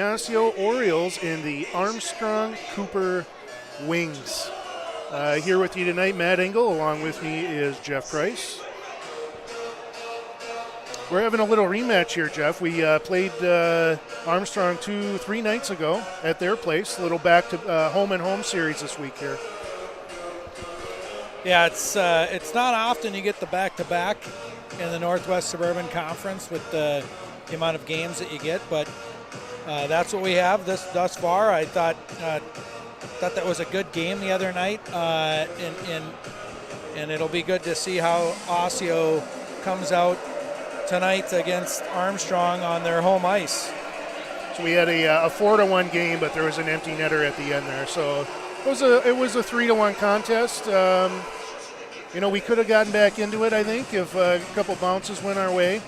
Osseo Orioles and the Armstrong Cooper Wings. Here with you tonight, Matt Engel. Along with me is Jeff Price. We're having a little rematch here, Jeff. We played Armstrong 3 nights ago at their place. A little back to home and home series this week here. Yeah, it's not often you get the back-to-back in the Northwest Suburban Conference with the amount of games that you get, but that's what we have thus far. I thought that was a good game the other night, and it'll be good to see how Osseo comes out tonight against Armstrong on their home ice. So we had a 4-1 game, but there was an empty netter at the end there. So it was a 3-1 contest. We could have gotten back into it, I think, if a couple bounces went our way.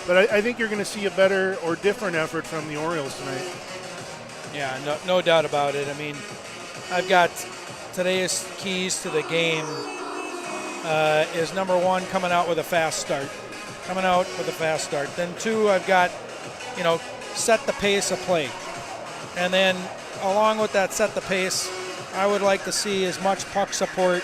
But I think you're going to see a better or different effort from the Orioles tonight. Yeah, no doubt about it. I mean, I've got today's keys to the game is number one, coming out with a fast start. Then two, I've got, set the pace of play. And then along with that set the pace, I would like to see as much puck support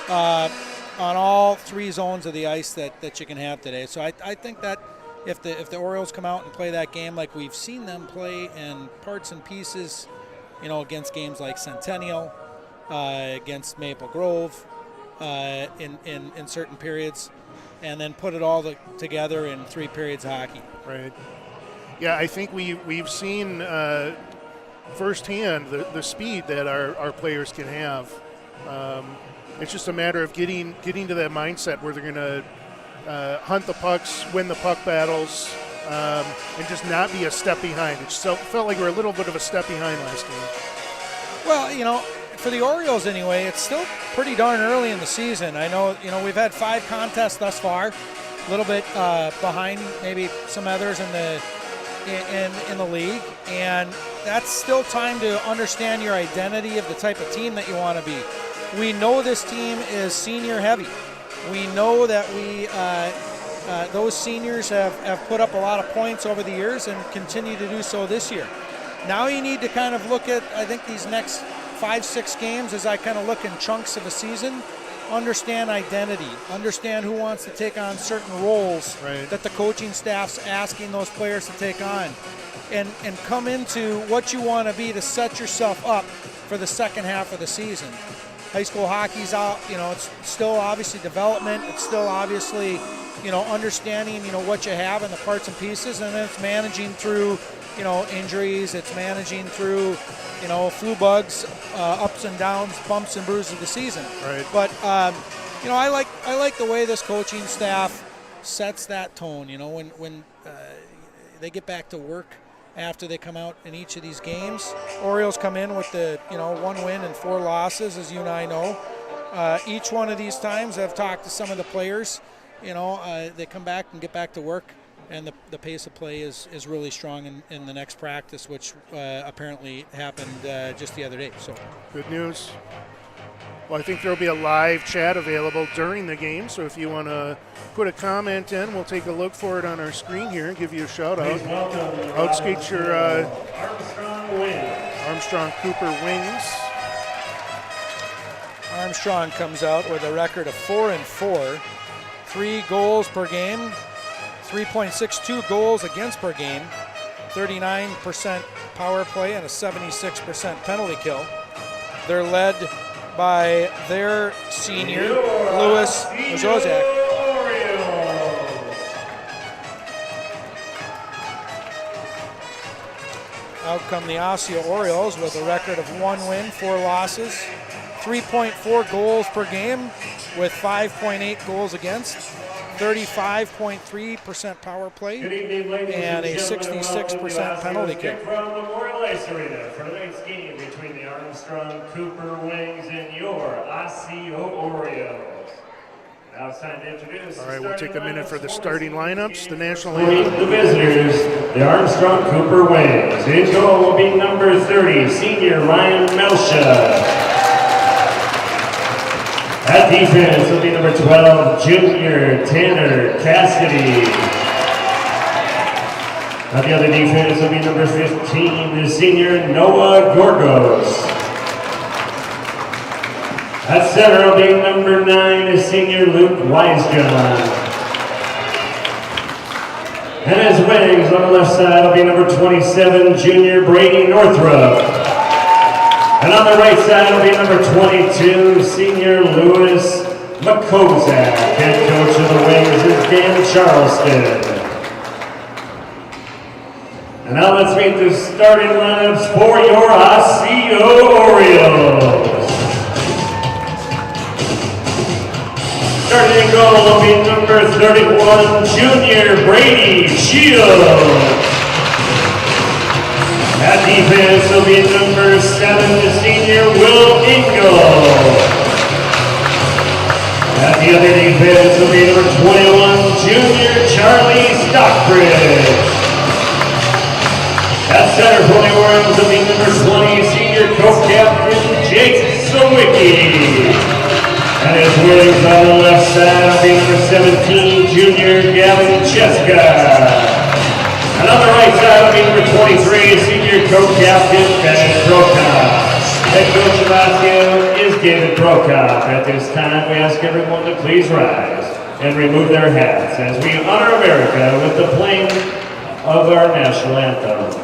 on all 3 zones of the ice that you can have today. So I think that if the Orioles come out and play that game like we've seen them play in parts and pieces, against games like Centennial, against Maple Grove, in certain periods, and then put it all together in 3 periods of hockey. Right. Yeah, I think we've seen firsthand the speed that our players can have. It's just a matter of getting to that mindset where they're going to hunt the pucks, win the puck battles, and just not be a step behind. It felt like we were a little bit of a step behind last game. Well, for the Orioles anyway, it's still pretty darn early in the season. I know, we've had 5 contests thus far, a little bit behind maybe some others in the league, and that's still time to understand your identity of the type of team that you want to be. We know this team is senior heavy. We know that those seniors have put up a lot of points over the years and continue to do so this year. Now you need to kind of look at, I think, these next 5-6 games as I kind of look in chunks of a season, understand identity, understand who wants to take on certain roles that the coaching staff's asking those players to take on, and come into what you want to be to set yourself up for the second half of the season. High school hockey's out, it's still obviously development. It's still obviously, understanding, what you have in the parts and pieces, and then it's managing through, injuries. It's managing through, flu bugs, ups and downs, bumps and bruises of the season. Right. But, I like the way this coaching staff sets that tone. When they get back to work after they come out in each of these games. Orioles come in with the 1 win and 4 losses, as you and I know. Each one of these times I've talked to some of the players. They come back and get back to work, and the pace of play is really strong in the next practice, which apparently happened just the other day. So good news. Well, I think there will be a live chat available during the game, so if you want to put a comment in, we'll take a look for it on our screen here and give you a shout-out. Outskate your Armstrong Cooper Wings. Armstrong comes out with a record of 4-4, 3 goals per game, 3.62 goals against per game, 39% power play, and a 76% penalty kill. They're led by their senior, Louis Zozak. Out come the Osseo Orioles with a record of 1 win, 4 losses, 3.4 goals per game with 5.8 goals against, 35.3% power play, and a 66% penalty kill. From Memorial Ice Arena for tonight's game between the Armstrong Cooper Wings and your Osseo Orioles. Now it's time to introduce. All right, we'll take a minute for the starting lineups. The national anthem. The visitors, the Armstrong Cooper Wings. In goal will be number 30, senior Ryan Melcha. At defense will be number 12, junior Tanner Cassidy. On the other defense will be number 15, the senior Noah Gorgos. At center will be number 9, the senior Luke Wisejohn. And as wings on the left side will be number 27, junior Brady Northrup. And on the right side will be number 22, senior Lewis McCozak. Head coach of the Wings is Dan Charleston. And now let's meet the starting lineups for your Osseo Orioles. Starting in goal will be number 31, junior Brady Shields. At defense will be number 7, the senior Will Engel. At the other defense will be number 21, junior Charlie Stockbridge. At center for the Orioles will be number 20, senior co-captain Jake Sawicki. And his wings on the left side will be number 17, junior Gavin Cheska. And on the right side will be number 23, senior co-captain David Brokoff. Head coach of Osseo is David Brokoff. At this time, we ask everyone to please rise and remove their hats as we honor America with the playing of our national anthem.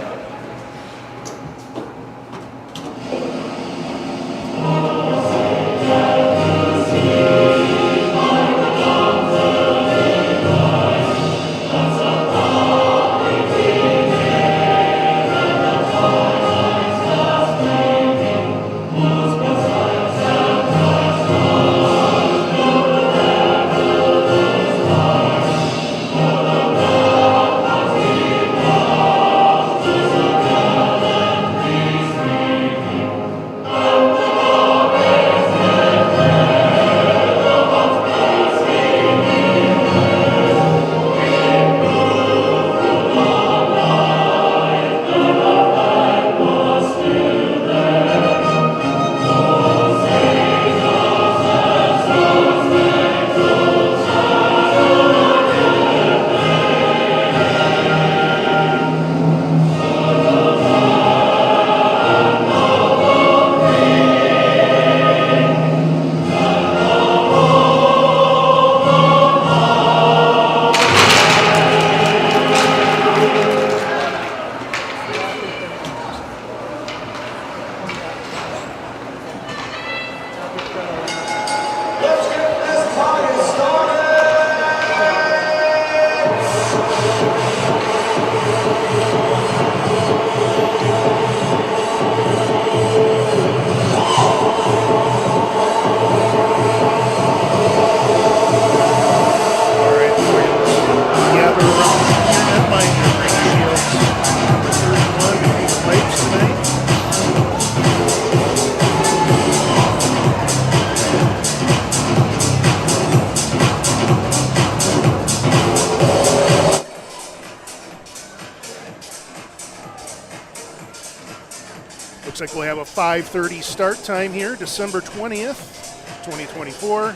Looks like we'll have a 5:30 start time here, December 20th, 2024.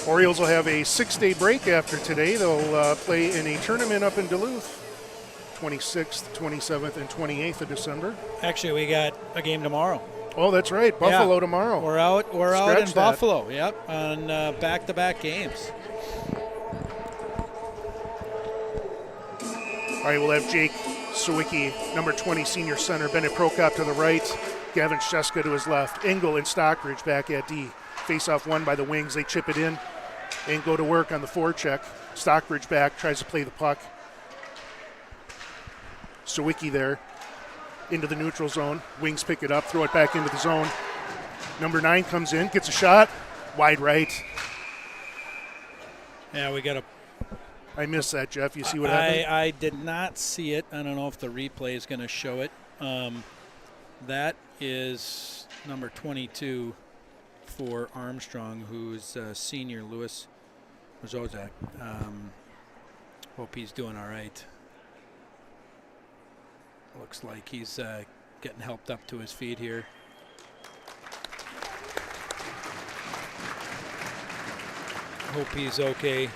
Orioles will have a 6-day break after today. They'll play in a tournament up in Duluth, 26th, 27th, and 28th of December. Actually, we got a game tomorrow. Oh, that's right. Buffalo tomorrow. We're out in that. Buffalo, yep, on back-to-back games. All right, we'll have Jake Sawicki, number 20, senior center. Bennett Prokop to the right. Gavin Cheska to his left. Engel and Stockbridge back at D. Face-off won by the Wings. They chip it in and go to work on the forecheck. Stockbridge back, tries to play the puck. Sawicki there into the neutral zone. Wings pick it up, throw it back into the zone. Number 9 comes in, gets a shot. Wide right. Yeah, we got a... I missed that, Jeff. You see what happened? I did not see it. I don't know if the replay is going to show it. That is number 22 for Armstrong, who's senior Lewis Zozak. Hope he's doing all right. Looks like he's getting helped up to his feet here. Hope he's okay.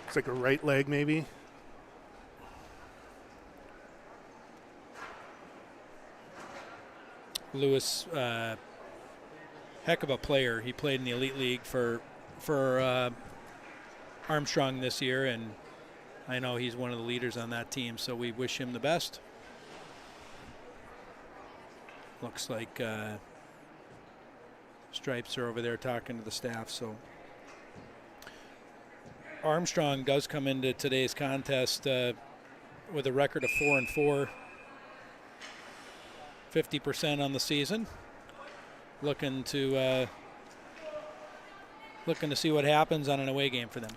It's like a right leg, maybe. Lewis, heck of a player. He played in the Elite League for Armstrong this year, and I know he's one of the leaders on that team, so we wish him the best. Looks like Stripes are over there talking to the staff. So Armstrong does come into today's contest with a record of 4-4, 50% on the season. Looking to see what happens on an away game for them.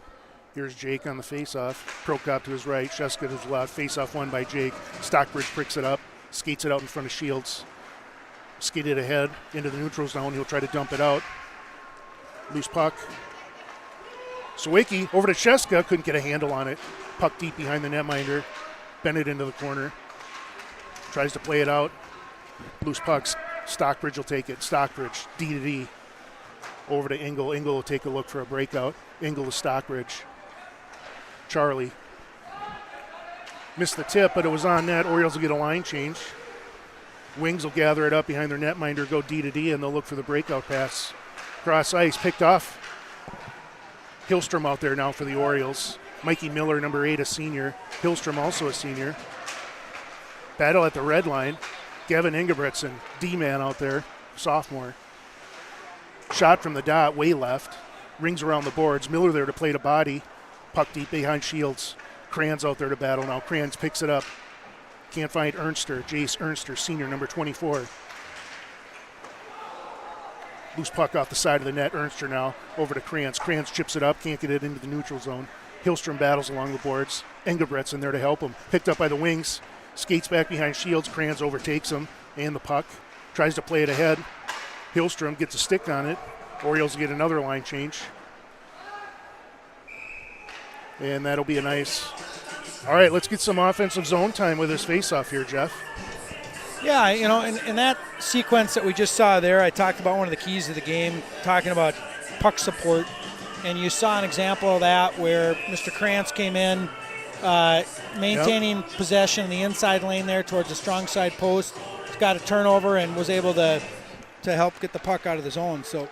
Here's Jake on the face-off. Prokop to his right. Sheska to his left. Face-off won by Jake. Stockbridge picks it up, skates it out in front of Shields. Skated ahead into the neutral zone. He'll try to dump it out. Loose puck. Sawicki over to Sheska. Couldn't get a handle on it. Puck deep behind the netminder. Bent it into the corner. Tries to play it out. Loose pucks. Stockbridge will take it. Stockbridge, D to D. Over to Engel. Engel will take a look for a breakout. Engel to Stockbridge. Charlie. Missed the tip, but it was on net. Orioles will get a line change. Wings will gather it up behind their netminder, go D to D, and they'll look for the breakout pass. Cross ice, picked off. Hillstrom out there now for the Orioles. Mikey Miller, number 8, a senior. Hillstrom also a senior. Battle at the red line. Gavin Ingebretson, D-man out there, sophomore. Shot from the dot, way left. Rings around the boards. Miller there to play to body. Puck deep behind Shields. Kranz out there to battle now. Kranz picks it up. Can't find Ernster. Jace Ernster, senior, number 24. Loose puck off the side of the net. Ernster now over to Kranz. Kranz chips it up. Can't get it into the neutral zone. Hillstrom battles along the boards. Engebretson there to help him. Picked up by the wings. Skates back behind Shields. Kranz overtakes him and the puck. Tries to play it ahead. Hillstrom gets a stick on it. Orioles get another line change. And that'll be a nice... All right, let's get some offensive zone time with this faceoff here, Jeff. Yeah, you know, in that sequence that we just saw there, I talked about one of the keys of the game, talking about puck support. And you saw an example of that where Mr. Krantz came in, maintaining possession in the inside lane there towards the strong side post. He's got a turnover and was able to help get the puck out of the zone. So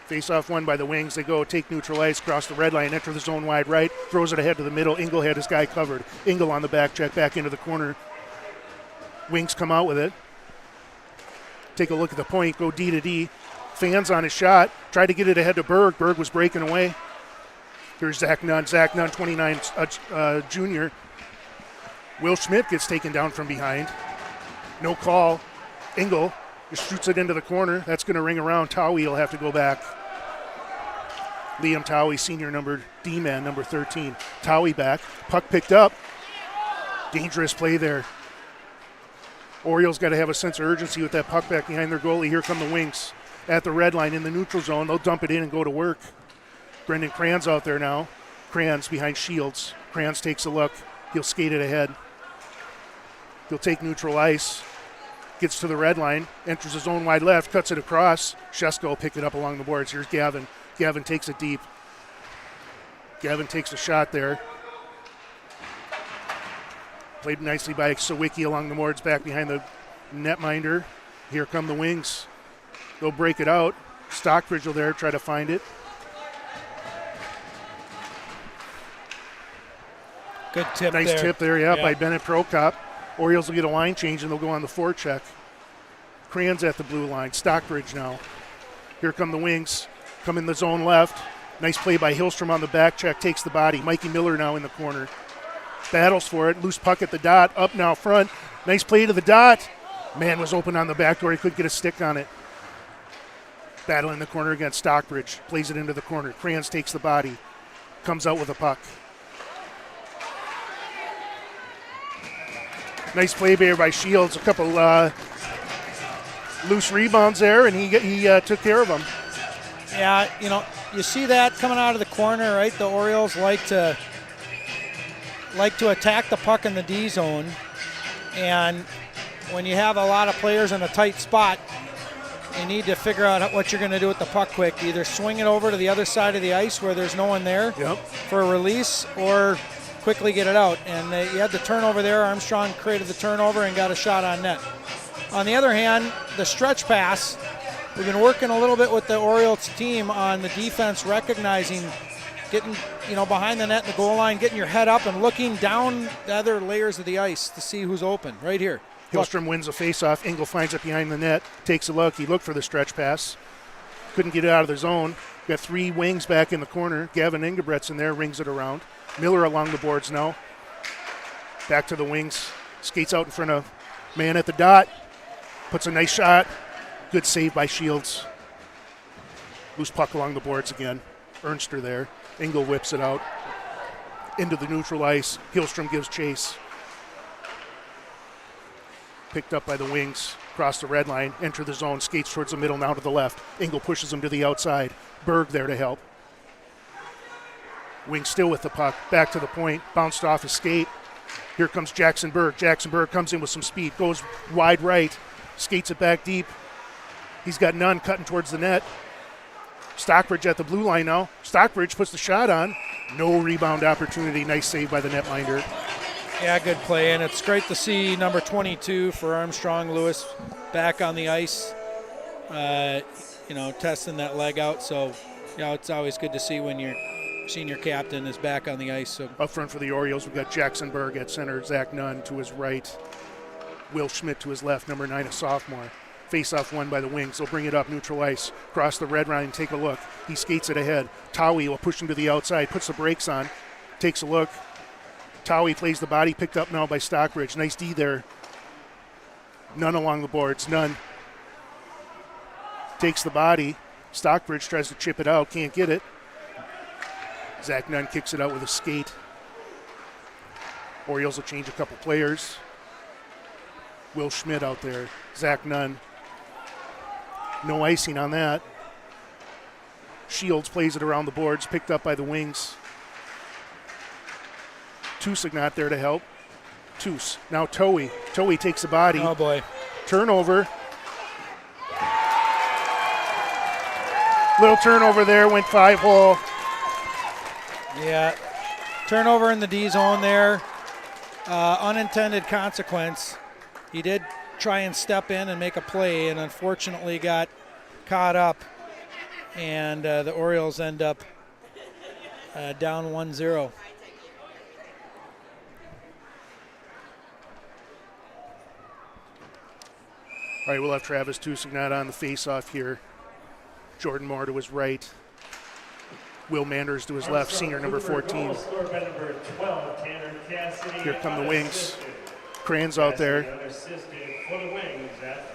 face-off won by the Wings. They go take neutral ice, cross the red line, enter the zone wide right, throws it ahead to the middle. Engel had his guy covered. Engel on the back check, back into the corner. Wings come out with it. Take a look at the point, go D to D. Fans on his shot, tried to get it ahead to Berg. Berg was breaking away. Here's Zach Nunn. Zach Nunn, 29, junior. Will Schmidt gets taken down from behind. No call. Engel just shoots it into the corner. That's going to ring around. Towie will have to go back. Liam Towie, senior, number D-man, number 13. Towie back. Puck picked up. Dangerous play there. Orioles got to have a sense of urgency with that puck back behind their goalie. Here come the Wings at the red line in the neutral zone. They'll dump it in and go to work. Brendan Kranz out there now. Kranz behind Shields. Kranz takes a look. He'll skate it ahead. He'll take neutral ice. Gets to the red line. Enters his own wide left. Cuts it across. Sheska will pick it up along the boards. Here's Gavin. Gavin takes it deep. Gavin takes a shot there. Played nicely by Sawicki along the boards, back behind the netminder. Here come the Wings. They'll break it out. Stockbridge will there try to find it. Good tip nice there. Tip there, by Bennett Prokop. Orioles will get a line change and they'll go on the forecheck. Kranz at the blue line. Stockbridge now. Here come the Wings. Come in the zone left. Nice play by Hillstrom on the back check. Takes the body. Mikey Miller now in the corner. Battles for it. Loose puck at the dot. Up now front. Nice play to the dot. Man was open on the back door. He couldn't get a stick on it. Battle in the corner against Stockbridge. Plays it into the corner. Kranz takes the body. Comes out with a puck. Nice play there by Shields. A couple loose rebounds there, and he took care of them. Yeah, you know, you see that coming out of the corner, right? The Orioles like to attack the puck in the D zone, and when you have a lot of players in a tight spot, you need to figure out what you're going to do with the puck quick. Either swing it over to the other side of the ice where there's no one there for a release, or quickly get it out. And you had the turnover there. Armstrong created the turnover and got a shot on net. On the other hand, the stretch pass, we've been working a little bit with the Orioles team on the defense, recognizing, getting behind the net and the goal line, getting your head up and looking down the other layers of the ice to see who's open. Right here. Hillstrom wins the faceoff. Engel finds it behind the net, takes a look. He looked for the stretch pass. Couldn't get it out of the zone. Got 3 wings back in the corner. Gavin Engebretson there, rings it around. Miller along the boards now. Back to the wings. Skates out in front of man at the dot. Puts a nice shot. Good save by Shields. Loose puck along the boards again. Ernster there. Engel whips it out. Into the neutral ice. Hillstrom gives chase. Picked up by the wings. Cross the red line. Enter the zone. Skates towards the middle, now to the left. Engel pushes him to the outside. Berg there to help. Wing still with the puck. Back to the point. Bounced off his skate. Here comes Jackson Berg. Jackson Berg comes in with some speed. Goes wide right. Skates it back deep. He's got none cutting towards the net. Stockbridge at the blue line now. Stockbridge puts the shot on. No rebound opportunity. Nice save by the netminder. Yeah, good play, and it's great to see number 22 for Armstrong, Lewis, back on the ice, testing that leg out. So, it's always good to see when your senior captain is back on the ice. So up front for the Orioles, we've got Jackson Berg at center, Zach Nunn to his right, Will Schmidt to his left, number 9, a sophomore. Face-off won by the wings. They'll bring it up neutral ice. Cross the red line, take a look. He skates it ahead. Towie will push him to the outside, puts the brakes on, takes a look. Towie plays the body, picked up now by Stockbridge. Nice D there. Nunn along the boards. Nunn takes the body. Stockbridge tries to chip it out, can't get it. Zach Nunn kicks it out with a skate. Orioles will change a couple players. Will Schmidt out there. Zach Nunn. No icing on that. Shields plays it around the boards, picked up by the wings. Tusick not there to help. Tus. Now Towie. Towie takes the body. Oh, boy. Turnover. Little turnover there, went 5-hole. Yeah. Turnover in the D zone there. Unintended consequence. He did try and step in and make a play, and unfortunately got caught up. And the Orioles end up down 1-0. All right, we'll have Travis Tusick not on the face-off here. Jordan Moore to his right. Will Manders to his left, senior number 14. Here come the wings. Kranz out there,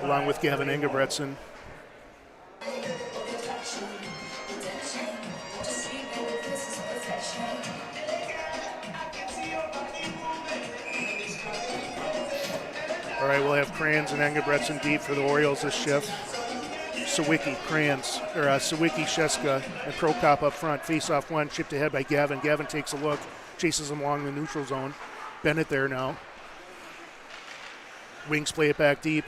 along with Gavin Engebretson. All right, we'll have Kranz and Engebretson deep for the Orioles this shift. Sawicki, Sheska, and Prokop up front. Face-off one, chipped ahead by Gavin. Gavin takes a look, chases him along the neutral zone. Bennett there now. Wings play it back deep,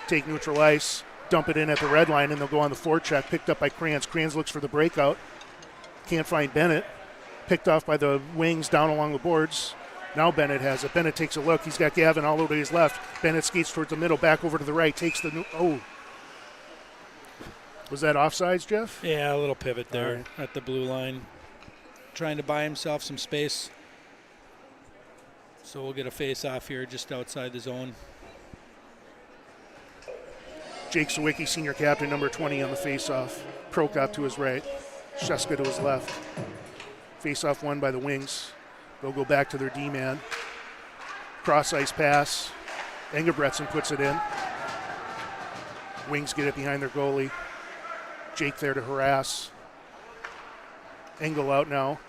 take neutral ice, dump it in at the red line, and they'll go on the forecheck. Picked up by Kranz. Kranz looks for the breakout. Can't find Bennett. Picked off by the wings down along the boards. Now Bennett has it. Bennett takes a look. He's got Gavin all over to his left. Bennett skates towards the middle, back over to the right. Takes the Was that offsides, Jeff? Yeah, a little pivot there at the blue line. Trying to buy himself some space. So we'll get a face-off here just outside the zone. Jake Sawicki, senior captain, number 20 on the face-off. Prokop to his right. Sheska to his left. Face-off won by the wings. They'll go back to their D-man. Cross-ice pass. Engebretson puts it in. Wings get it behind their goalie. Jake there to harass. Engel out now.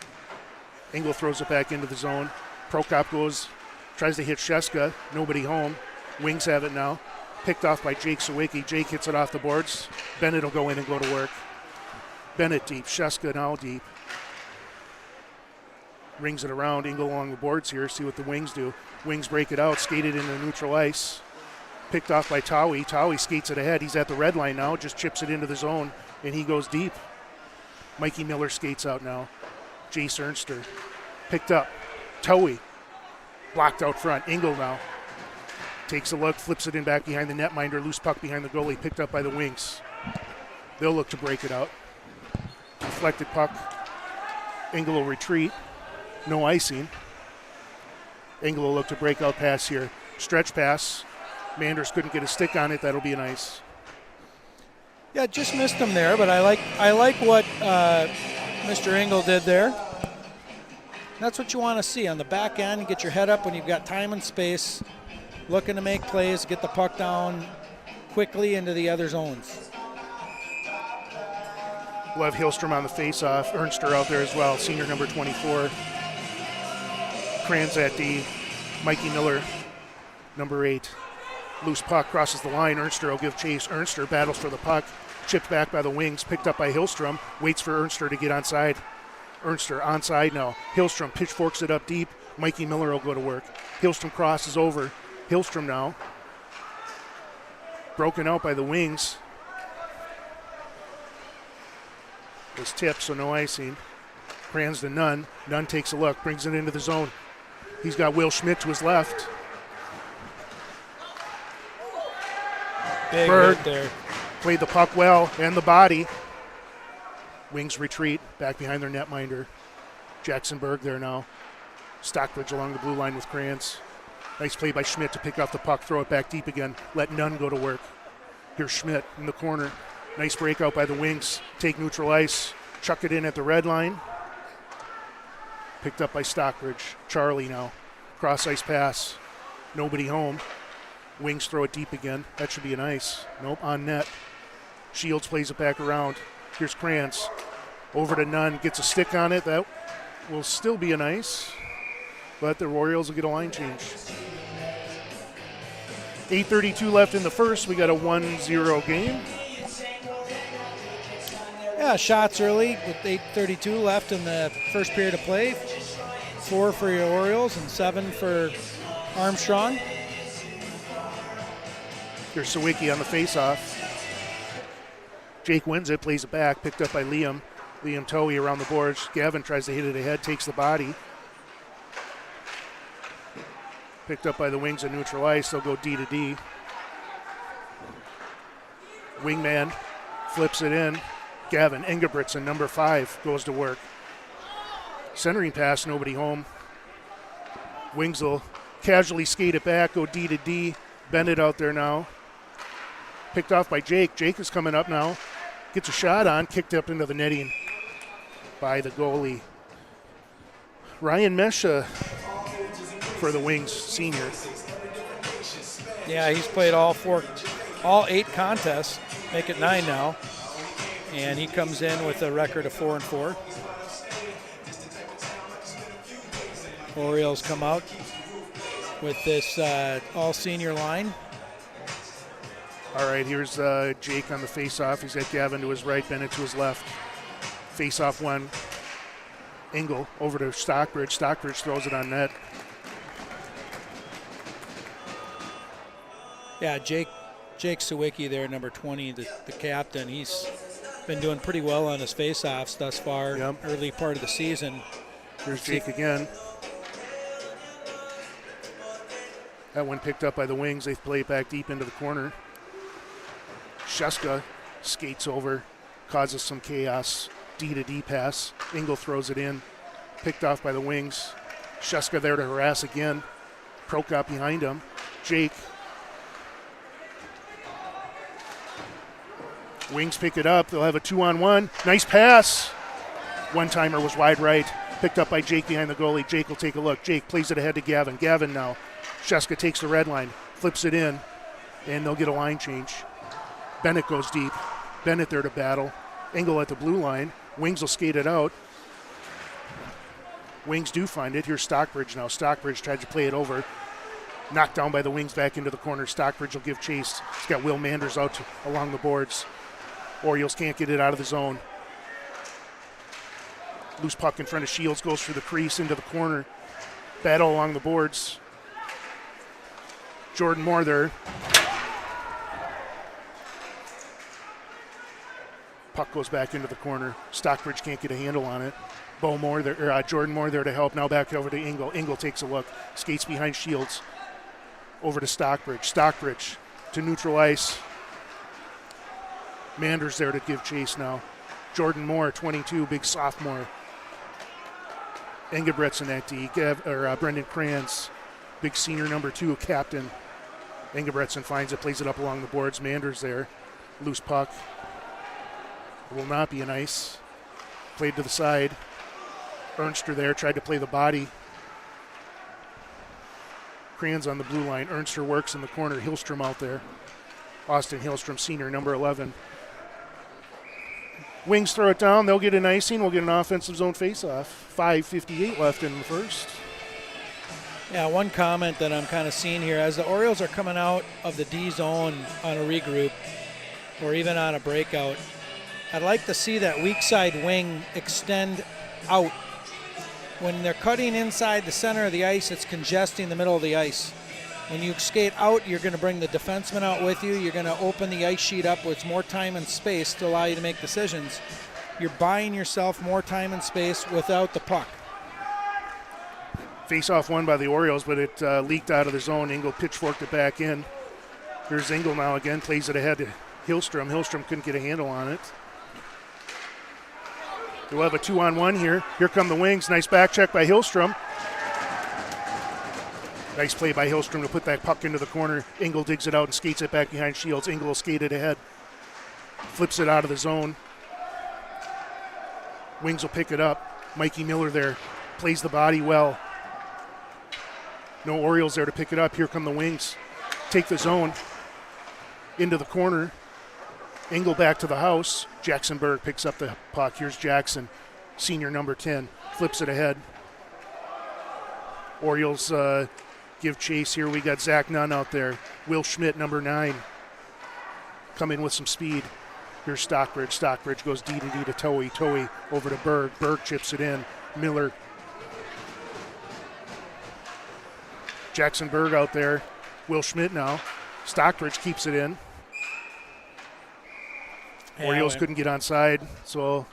Engel throws it back into the zone. Prokop goes, tries to hit Sheska. Nobody home. Wings have it now. Picked off by Jake Sawicki. Jake hits it off the boards. Bennett will go in and go to work. Bennett deep. Sheska now deep. Rings it around. Engel along the boards here. See what the wings do. Wings break it out. Skated into neutral ice. Picked off by Towie. Towie skates it ahead. He's at the red line now. Just chips it into the zone, and he goes deep. Mikey Miller skates out now. Jace Ernster. Picked up. Towie. Blocked out front. Engel now. Takes a look, flips it in back behind the netminder. Loose puck behind the goalie, picked up by the wings. They'll look to break it out. Deflected puck. Engel will retreat. No icing. Engel will look to break out pass here. Stretch pass. Manders couldn't get a stick on it. That'll be an ice. Yeah, just missed him there, but I like what Mr. Engel did there. That's what you want to see on the back end. You get your head up when you've got time and space, looking to make plays, get the puck down quickly into the other zones. We'll have Hillstrom on the face-off. Ernster out there as well, senior number 24. Kranz at D. Mikey Miller, number 8. Loose puck crosses the line. Ernster will give chase. Ernster battles for the puck. Chipped back by the wings. Picked up by Hillstrom. Waits for Ernster to get onside. Ernster onside now. Hillstrom pitchforks it up deep. Mikey Miller will go to work. Hillstrom crosses over. Hillstrom now. Broken out by the wings. Was tipped, so no icing. Kranz to Nunn. Nunn takes a look. Brings it into the zone. He's got Will Schmidt to his left. Big Berg hit there. played the puck well and the body. Wings retreat back behind their netminder. Jackson Berg there now. Stockbridge along the blue line with Kranz. Nice play by Schmidt to pick off the puck, throw it back deep again. Let Nunn go to work. Here's Schmidt in the corner. Nice breakout by the wings. Take neutral ice. Chuck it in at the red line. Picked up by Stockbridge. Charlie now. Cross ice pass. Nobody home. Wings throw it deep again. That should be an ice. Nope, on net. Shields plays it back around. Here's Kranz. Over to Nunn. Gets a stick on it. That will still be an ice. But the Orioles will get a line change. 8:32 left in the first. We got a 1-0 game. Yeah, shots early with 8:32 left in the first period of play. 4 for your Orioles and 7 for Armstrong. Here's Sawicki on the faceoff. Jake wins it, plays it back, picked up by Liam. Liam Towie around the boards. Gavin tries to hit it ahead, takes the body. Picked up by the wings at neutral ice. They'll go D to D. Wingman flips it in. Gavin Engebretson, number 5, goes to work. Centering pass, nobody home. Wings will casually skate it back, go D to D. Bennett out there now. Picked off by Jake. Jake is coming up now. Gets a shot on, kicked up into the netting by the goalie. Ryan Mesha for the Wings, senior. Yeah, he's played all 8 contests, make it 9 now. And he comes in with a record of 4-4. Orioles come out with this all-senior line. All right, here's Jake on the face-off. He's got Gavin to his right, Bennett to his left. Face-off one. Engel over to Stockbridge. Stockbridge throws it on net. Yeah, Jake Sawicki there, number 20, the captain. He's been doing pretty well on his face-offs thus far, Yep. Early part of the season. Here's Jake again. That one picked up by the wings. They play it back deep into the corner. Sheska skates over, causes some chaos. D to D pass. Engel throws it in. Picked off by the wings. Sheska there to harass again. Prokop behind him. Jake. Wings pick it up. They'll have a 2-on-1. Nice pass. One-timer was wide right. Picked up by Jake behind the goalie. Jake will take a look. Jake plays it ahead to Gavin. Gavin now. Sheska takes the red line. Flips it in. And they'll get a line change. Bennett goes deep. Bennett there to battle. Engel at the blue line. Wings will skate it out. Wings do find it. Here's Stockbridge now. Stockbridge tried to play it over. Knocked down by the wings back into the corner. Stockbridge will give chase. He's got Will Manders out along the boards. Orioles can't get it out of the zone. Loose puck in front of Shields, goes through the crease into the corner. Battle along the boards. Jordan Moore there. Puck goes back into the corner. Stockbridge can't get a handle on it. Jordan Moore there to help. Now back over to Engel. Engel takes a look. Skates behind Shields. over to Stockbridge. Stockbridge to neutral ice. Manders there to give chase now. Jordan Moore, 22, big sophomore. Engebretson at D. Brendan Kranz, big senior number 2, captain. Engebretson finds it, plays it up along the boards. Manders there. Loose puck. Will not be an ice. Played to the side. Ernster there, tried to play the body. Kranz on the blue line. Ernster works in the corner. Hillstrom out there. Austin Hillstrom, senior, number 11. Wings throw it down. They'll get an icing. We'll get an offensive zone faceoff. 5:58 left in the first. Yeah, one comment that I'm kind of seeing here, as the Orioles are coming out of the D zone on a regroup or even on a breakout, I'd like to see that weak side wing extend out. When they're cutting inside the center of the ice, it's congesting the middle of the ice. When you skate out, you're going to bring the defenseman out with you. You're going to open the ice sheet up with more time and space to allow you to make decisions. You're buying yourself more time and space without the puck. Face-off won by the Orioles, but it leaked out of the zone. Engel pitchforked it back in. Here's Engel now again, plays it ahead to Hillstrom. Hillstrom couldn't get a handle on it. We'll have a 2-on-1 here. Here come the Wings. Nice back check by Hillstrom. Nice play by Hillstrom to put that puck into the corner. Engel digs it out and skates it back behind Shields. Engel skated ahead. Flips it out of the zone. Wings will pick it up. Mikey Miller there. Plays the body well. No Orioles there to pick it up. Here come the Wings. Take the zone. Into the corner. Engel back to the house. Jackson Berg picks up the puck. Here's Jackson, senior number 10. Flips it ahead. Orioles give chase here. We got Zach Nunn out there. Will Schmidt, number 9. Come in with some speed. Here's Stockbridge. Stockbridge goes D to D to Toey. Toey over to Berg. Berg chips it in. Miller. Jackson Berg out there. Will Schmidt now. Stockbridge keeps it in. Orioles couldn't get onside, so.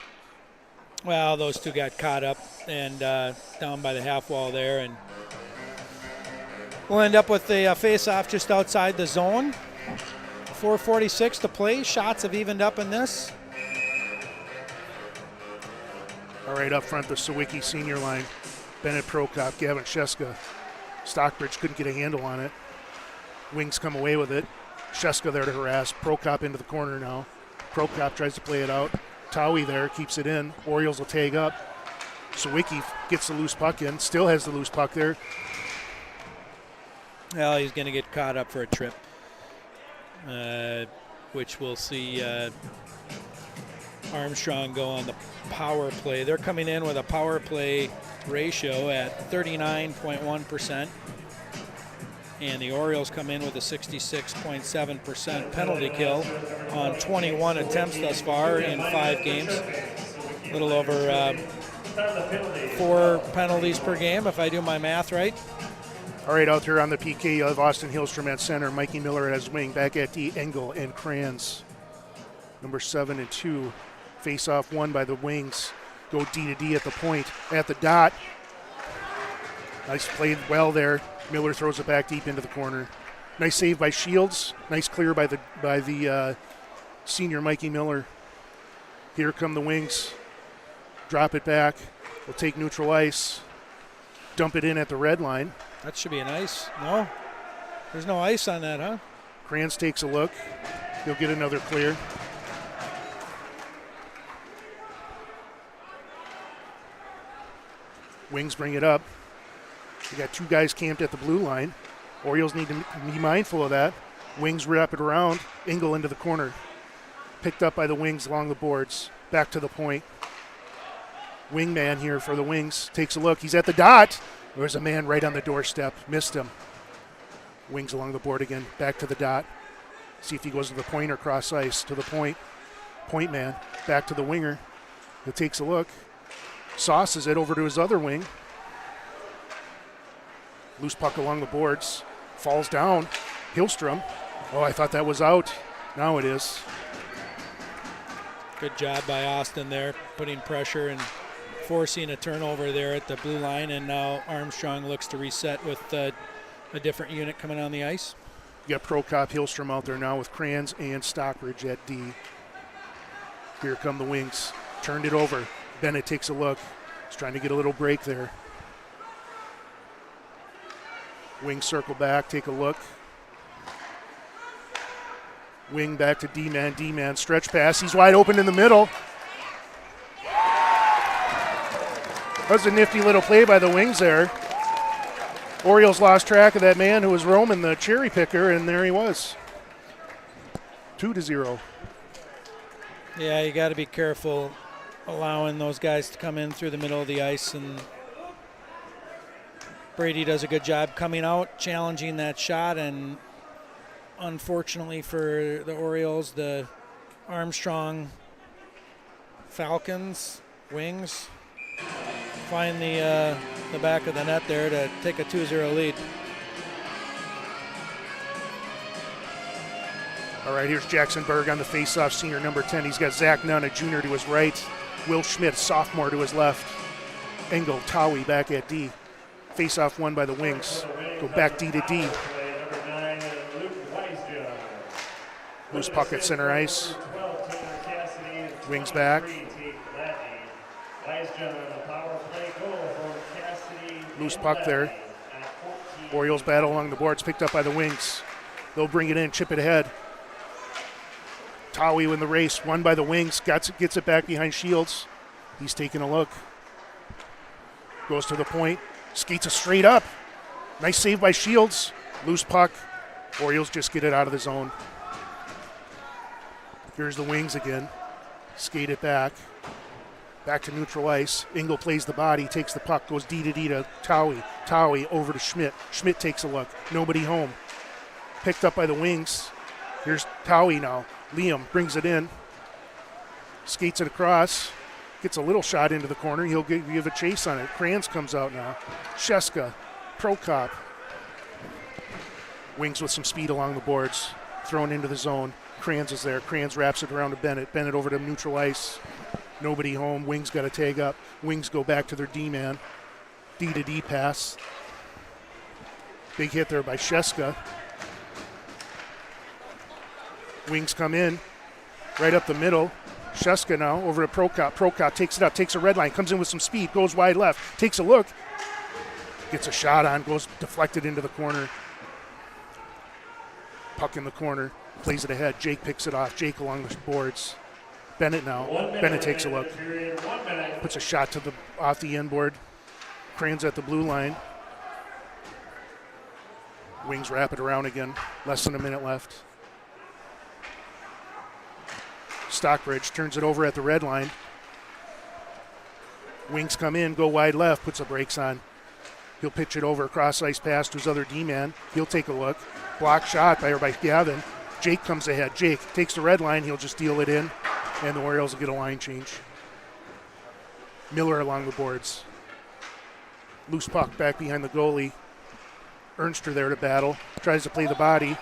Well, those two got caught up and down by the half wall there, and we'll end up with the face-off just outside the zone. 4:46 to play. Shots have evened up in this. All right, up front, the Sawicki senior line. Bennett Prokop, Gavin Sheska. Stockbridge couldn't get a handle on it. Wings come away with it. Sheska there to harass. Prokop into the corner now. Prokop tries to play it out. Towie there keeps it in. Orioles will tag up. Sawicki gets the loose puck in. Still has the loose puck there. Well, he's going to get caught up for a trip, which we'll see Armstrong go on the power play. They're coming in with a power play ratio at 39.1%. And the Orioles come in with a 66.7% penalty kill on 21 attempts thus far in 5 games. A little over 4 penalties per game, if I do my math right. All right, out there on the PK, you have Austin Hillstrom at center. Mikey Miller at his wing. Back at D, Engel and Kranz. Number 7 and 2. Face-off won by the Wings. Go D to D at the point. At the dot. Nice played well there. Miller throws it back deep into the corner. Nice save by Shields. Nice clear by the senior Mikey Miller. Here come the Wings. Drop it back. We'll take neutral ice. Dump it in at the red line. That should be an ice. No? There's no ice on that, huh? Kranz takes a look. He'll get another clear. Wings bring it up. We got 2 guys camped at the blue line. Orioles need to be mindful of that. Wings wrap it around. Engel into the corner. Picked up by the Wings along the boards. Back to the point. Wingman here for the Wings. Takes a look. He's at the dot. There's a man right on the doorstep. Missed him. Wings along the board again. Back to the dot. See if he goes to the point or cross ice. To the point. Point man. Back to the winger. He takes a look. Sauces it over to his other wing. Loose puck along the boards. Falls down. Hillstrom. Oh, I thought that was out. Now it is. Good job by Austin there, putting pressure and forcing a turnover there at the blue line. And now Armstrong looks to reset with a different unit coming on the ice. You got Prokop, Hillstrom out there now with Kranz and Stockbridge at D. Here come the Wings. Turned it over. Bennett takes a look. He's trying to get a little break there. Wings circle back, take a look. Wing back to D-man, D-man, stretch pass. He's wide open in the middle. That was a nifty little play by the Wings there. Orioles lost track of that man who was roaming the cherry picker, and there he was. 2-0. Yeah, you got to be careful allowing those guys to come in through the middle of the ice, and Brady does a good job coming out, challenging that shot, and unfortunately for the Orioles, the Armstrong Falcons Wings find the back of the net there to take a 2-0 lead. All right, here's Jackson Berg on the faceoff, senior number 10. He's got Zach Nunn, a junior, to his right. Will Schmidt, sophomore, to his left. Engel, Tawi back at D. Faceoff won by the Wings. Go back D to D. Loose puck at center ice. Wings back. Loose puck there. Orioles battle along the boards, picked up by the Wings. They'll bring it in, chip it ahead. Tawi in the race, won by the Wings, gets it back behind Shields. He's taking a look. Goes to the point, skates it straight up. Nice save by Shields. Loose puck. Orioles just get it out of the zone. Here's the Wings again. Skate it back. Back to neutral ice. Engel plays the body, takes the puck, goes D to D to Tawi. Tawi over to Schmidt. Schmidt takes a look. Nobody home. Picked up by the Wings. Here's Tawi now. Liam brings it in. Skates it across. Gets a little shot into the corner. He'll give a chase on it. Kranz comes out now. Sheska. Prokop. Wings with some speed along the boards. Thrown into the zone. Kranz is there. Kranz wraps it around to Bennett. Bennett over to neutral ice. Nobody home. Wings got to tag up. Wings go back to their D-man. D to D pass. Big hit there by Sheska. Wings come in. Right up the middle. Sheska now over to Prokop. Prokop takes it up, takes a red line, comes in with some speed, goes wide left, takes a look. Gets a shot on, goes deflected into the corner. Puck in the corner. Plays it ahead. Jake picks it off. Jake along the boards. Bennett now. Bennett takes a look. Puts a shot to off the end board. Kranz at the blue line. Wings wrap it around again. Less than a minute left. Stockbridge turns it over at the red line. Wings come in, go wide left, puts the brakes on. He'll pitch it over, cross ice pass to his other D-man. He'll take a look. Block shot by Gavin. Jake comes ahead. Jake takes the red line. He'll just deal it in, and the Orioles will get a line change. Miller along the boards. Loose puck back behind the goalie. Ernster there to battle. Tries to play the body.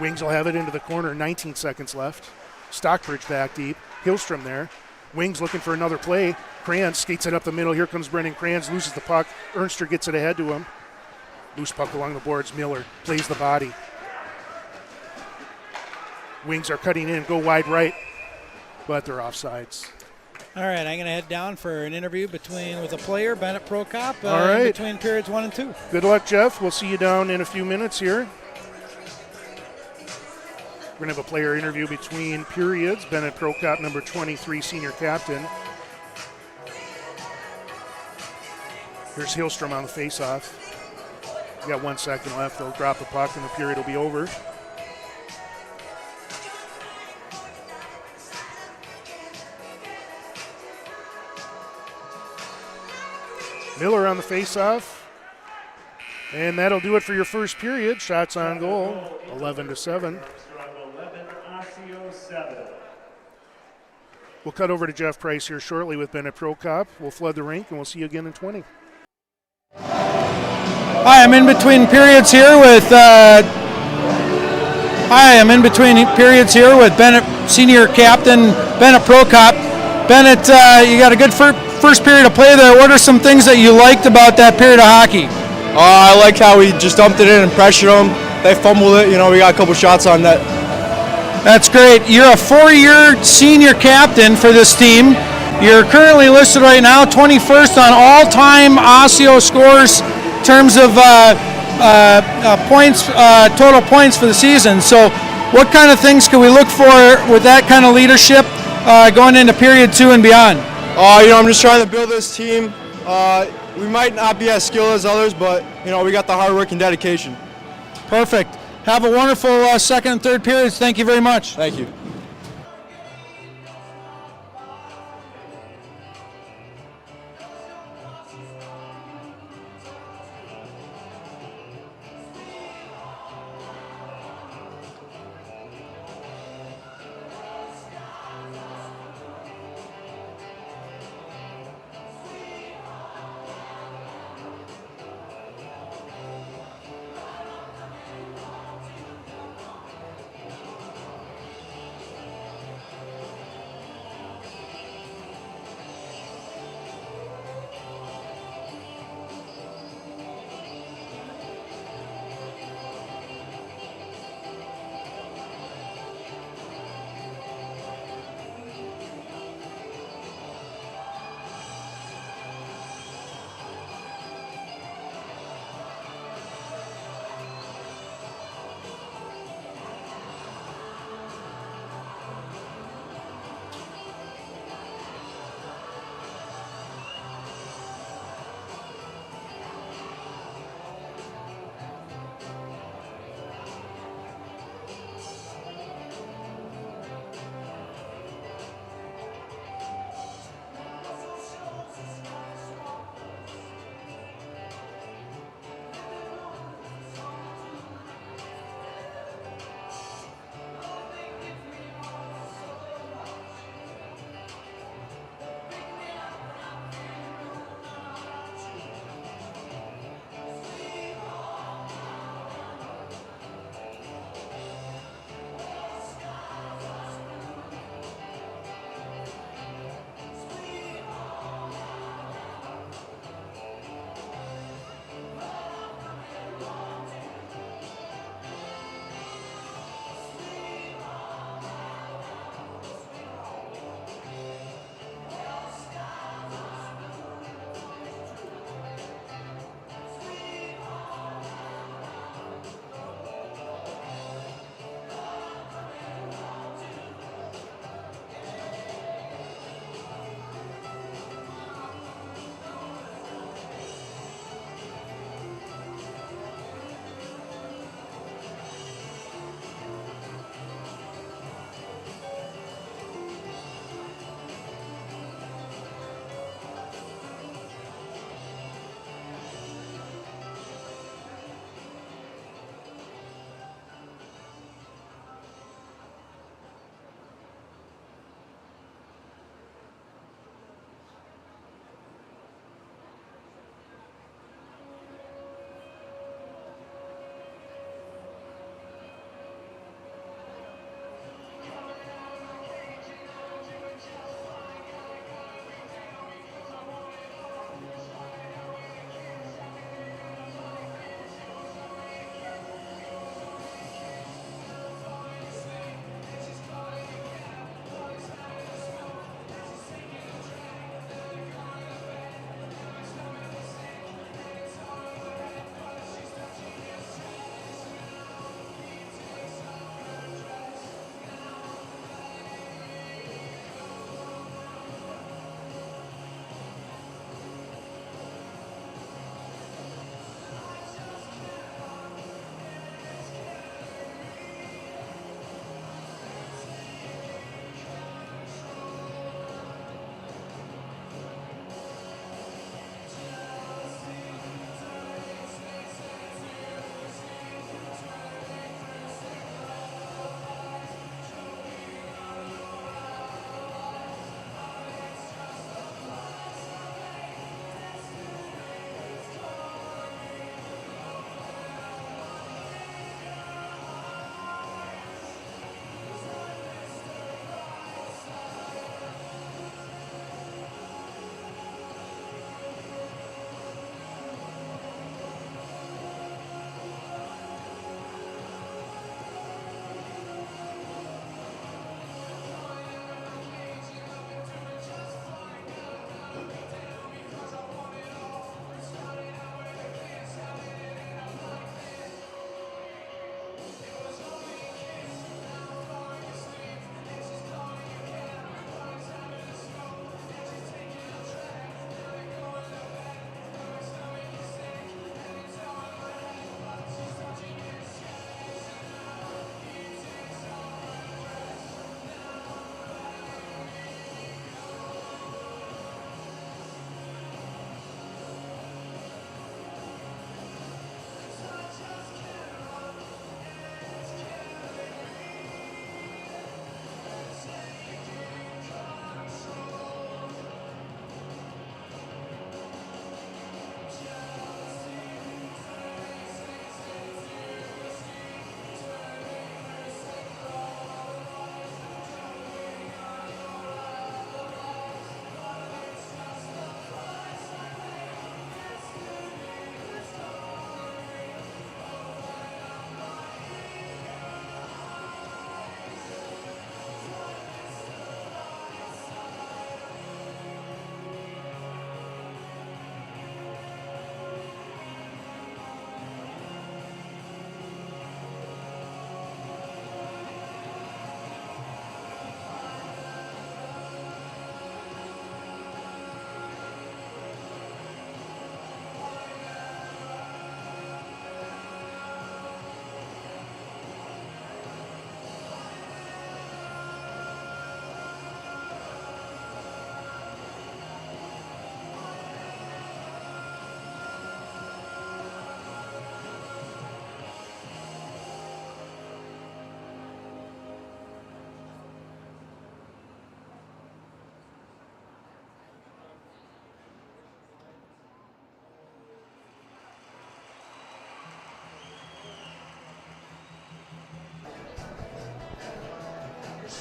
Wings will have it into the corner. 19 seconds left. Stockbridge back deep. Hillstrom there. Wings looking for another play. Kranz skates it up the middle. Here comes Brendan Kranz. Loses the puck. Ernster gets it ahead to him. Loose puck along the boards. Miller plays the body. Wings are cutting in. Go wide right. But they're offsides. All right, I'm going to head down for an interview with a player, Bennett Prokop, All right. between periods 1 and 2. Good luck, Jeff. We'll see you down in a few minutes here. We're going to have a player interview between periods. Bennett Prokop, number 23, senior captain. Here's Hillstrom on the faceoff. We got 1 second left. They'll drop the puck and the period will be over. Miller on the faceoff. And that'll do it for your first period. Shots on goal, 11-7. We'll cut over to Jeff Price here shortly with Bennett Prokop. We'll flood the rink, and we'll see you again in 20. Hi, I'm in between periods here with Bennett, senior captain Bennett Prokop. Bennett, you got a good first period of play there. What are some things that you liked about that period of hockey? I like how we just dumped it in and pressured them. They fumbled it. We got a couple shots on net. That's great. You're a 4-year senior captain for this team. You're currently listed right now 21st on all-time Osseo scores in terms of points, total points for the season. So what kind of things can we look for with that kind of leadership going into period 2 and beyond? I'm just trying to build this team. We might not be as skilled as others, but we got the hard work and dedication. Perfect. Have a wonderful second and third periods. Thank you very much. Thank you.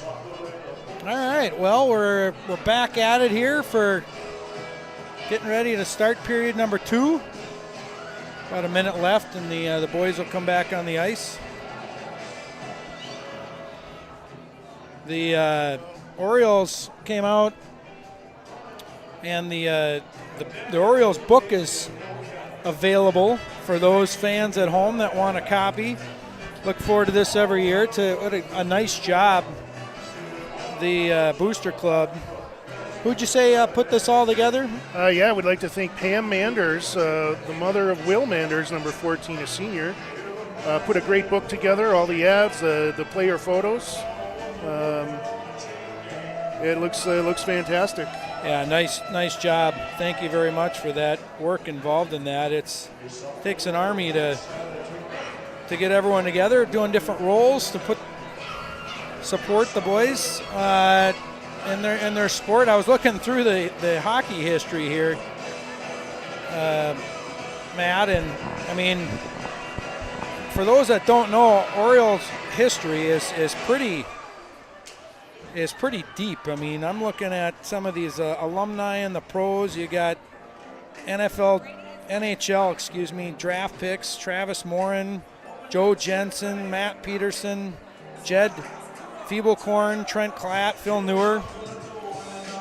All right, well, we're back at it here for getting ready to start period number 2. About a minute left, and the boys will come back on the ice. The Orioles came out, and the Orioles book is available for those fans at home that want a copy. Look forward to this every year. What a nice job, the Booster Club. Who'd you say put this all together? Yeah, we'd like to thank Pam Manders, the mother of Will Manders, number 14, a senior. Put a great book together, all the ads, the player photos. It looks fantastic. Yeah, nice job. Thank you very much for that work involved in that. It takes an army to get everyone together, doing different roles to support the boys in their sport. I was looking through the hockey history here, Matt, and I mean, for those that don't know, Orioles history is pretty deep. I mean, I'm looking at some of these alumni in the pros. You got NHL, draft picks: Travis Morin, Joe Jensen, Matt Peterson, Jed Feeblecorn, Trent Klatt, Phil Neuer.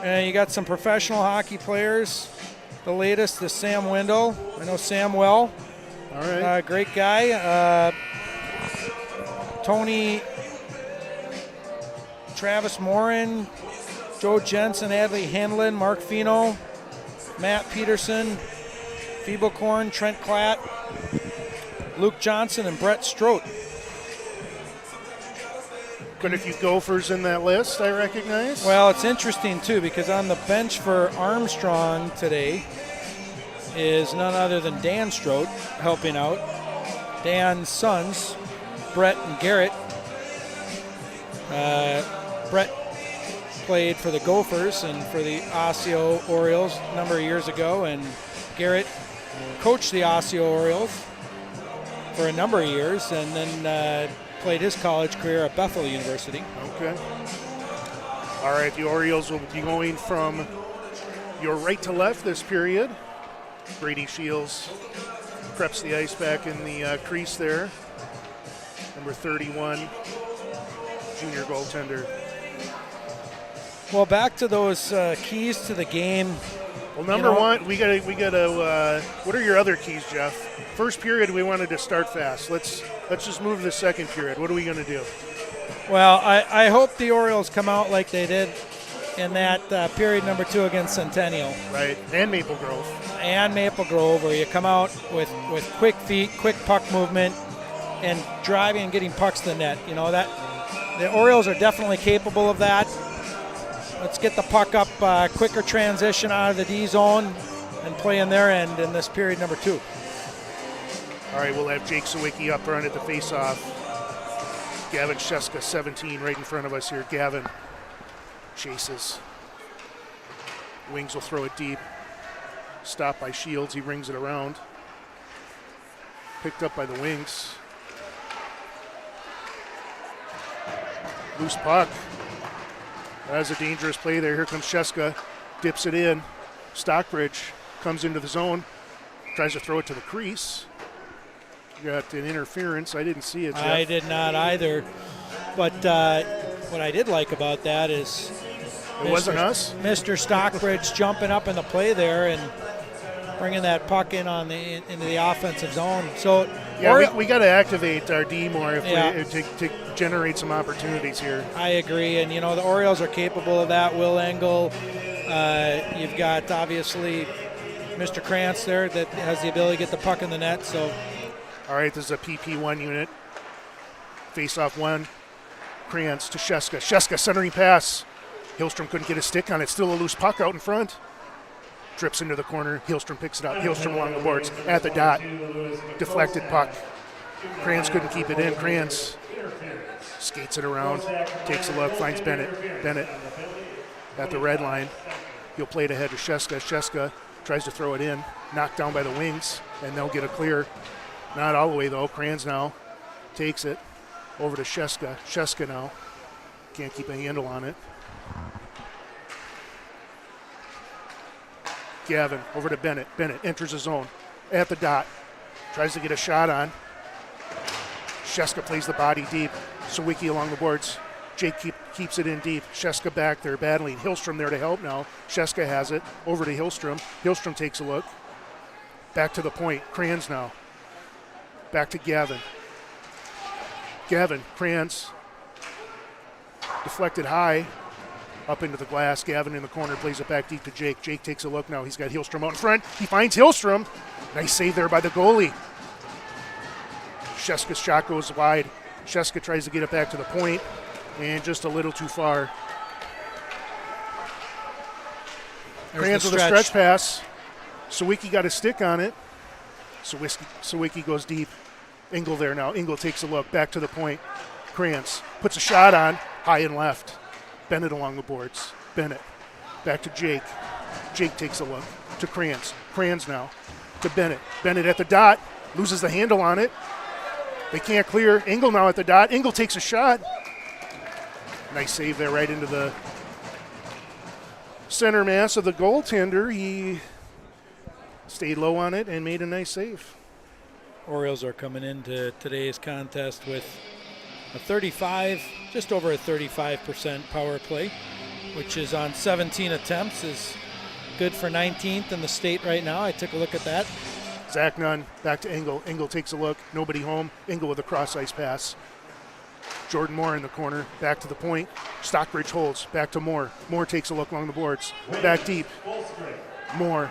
And you got some professional hockey players. The latest is Sam Wendell. I know Sam well. All right. Great guy. Tony, Travis Morin, Joe Jensen, Adley Henlin, Mark Fino, Matt Peterson, Feeblecorn, Trent Klatt, Luke Johnson, and Brett Strout. Quite a few Gophers in that list, I recognize. Well, it's interesting, too, because on the bench for Armstrong today is none other than Dan Strout helping out. Dan's sons, Brett and Garrett. Brett played for the Gophers and for the Osseo Orioles a number of years ago, and Garrett coached the Osseo Orioles for a number of years, and then played his college career at Bethel University. Okay. All right, the Orioles will be going from your right to left this period. Brady Shields preps the ice back in the crease there. Number 31, junior goaltender. Well, back to those keys to the game. Well, number one, we gotta. What are your other keys, Jeff? First period, we wanted to start fast. Let's just move to the second period. What are we gonna do? Well, I hope the Orioles come out like they did in that period number 2 against Centennial. Right, and Maple Grove. Where you come out with quick feet, quick puck movement, and driving and getting pucks to the net. You know that the Orioles are definitely capable of that. Let's get the puck up, quicker transition out of the D zone, and play in their end in this period number 2. All right, we'll have Jake Sawicki up front at the faceoff. Gavin Sheska, 17, right in front of us here. Gavin chases. Wings will throw it deep. Stopped by Shields. He rings it around. Picked up by the Wings. Loose puck. That was a dangerous play there. Here comes Sheska. Dips it in. Stockbridge comes into the zone. Tries to throw it to the crease. Got an interference. I didn't see it, Jeff. I did not either. But what I did like about that is it wasn't us. Mr. Stockbridge jumping up in the play there and bringing that puck in into the offensive zone. So yeah, we got to activate our D more to generate some opportunities here. I agree, and the Orioles are capable of that. Will Engel, you've got obviously Mr. Krantz there that has the ability to get the puck in the net. So, all right, this is a PP1 unit. Face-off 1. Krantz to Sheska. Sheska centering pass. Hillstrom couldn't get a stick on it. Still a loose puck out in front. Trips into the corner. Hillstrom picks it up. Hillstrom along the boards at the dot. Deflected puck. Krantz couldn't keep it in. Krantz skates it around. Takes a look. Finds Bennett. Bennett at the red line. He'll play it ahead to Sheska. Sheska tries to throw it in. Knocked down by the Wings. And they'll get a clear. Not all the way though. Krantz now takes it over to Sheska. Sheska now Can't keep a handle on it. Gavin over to Bennett. Bennett enters his zone at the dot. Tries to get a shot on. Sheska plays the body deep. Sawicki along the boards. Jake keeps it in deep. Sheska back there battling. Hillstrom there to help now. Sheska has it. Over to Hillstrom. Hillstrom takes a look. Back to the point. Kranz now. Back to Gavin. Gavin, Kranz. Deflected high. Up into the glass. Gavin in the corner plays it back deep to Jake. Jake takes a look now. He's got Hillstrom out in front. He finds Hillstrom. Nice save there by the goalie. Sheska's shot goes wide. Sheska tries to get it back to the point, and just a little too far. Kranz with a stretch pass. Sawicki got a stick on it. Sawicki goes deep. Engel there now. Engel takes a look. Back to the point. Kranz puts a shot on. High and left. Bennett along the boards. Bennett. Back to Jake. Jake takes a look. To Kranz. Kranz now. To Bennett. Bennett at the dot. Loses the handle on it. They can't clear. Engel now at the dot. Engel takes a shot. Nice save there right into the center mass of the goaltender. He stayed low on it and made a nice save. Orioles are coming into today's contest with a 35, just over a 35% power play, which is on 17 attempts, is good for 19th in the state right now. I took a look at that. Zach Nunn back to Engel. Engel takes a look. Nobody home. Engel with a cross-ice pass. Jordan Moore in the corner. Back to the point. Stockbridge holds. Back to Moore. Moore takes a look along the boards. Back deep. Moore.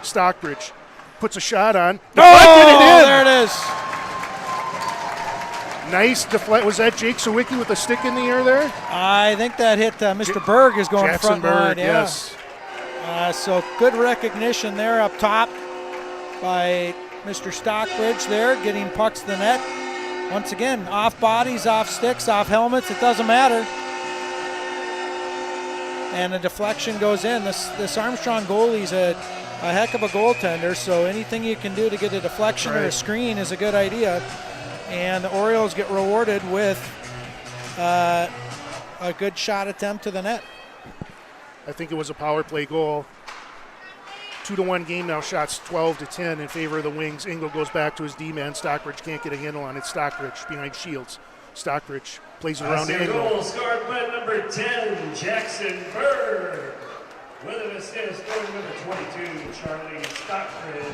Stockbridge puts a shot on. Deflected it in. There it is. Nice deflect. Was that Jake Sawicki with a stick in the air there? I think that hit Mr. Berg is going Jackson front line. Berg, yes. So good recognition there up top by Mr. Stockbridge there, getting pucks to the net. Once again, off bodies, off sticks, off helmets, it doesn't matter. And the deflection goes in. This Armstrong goalie's a heck of a goaltender, so anything you can do to get a deflection or a screen is a good idea. And the Orioles get rewarded with a good shot attempt to the net. I think it was a power play goal. 2-1 game now, shots 12-10 in favor of the Wings. Engel goes back to his D-man. Stockbridge can't get a handle on it. Stockbridge behind Shields. Stockbridge plays it around to Engel. Goal scored by number 10, Jackson Berg. With an assist, going with the 22, Charlie Stockbridge.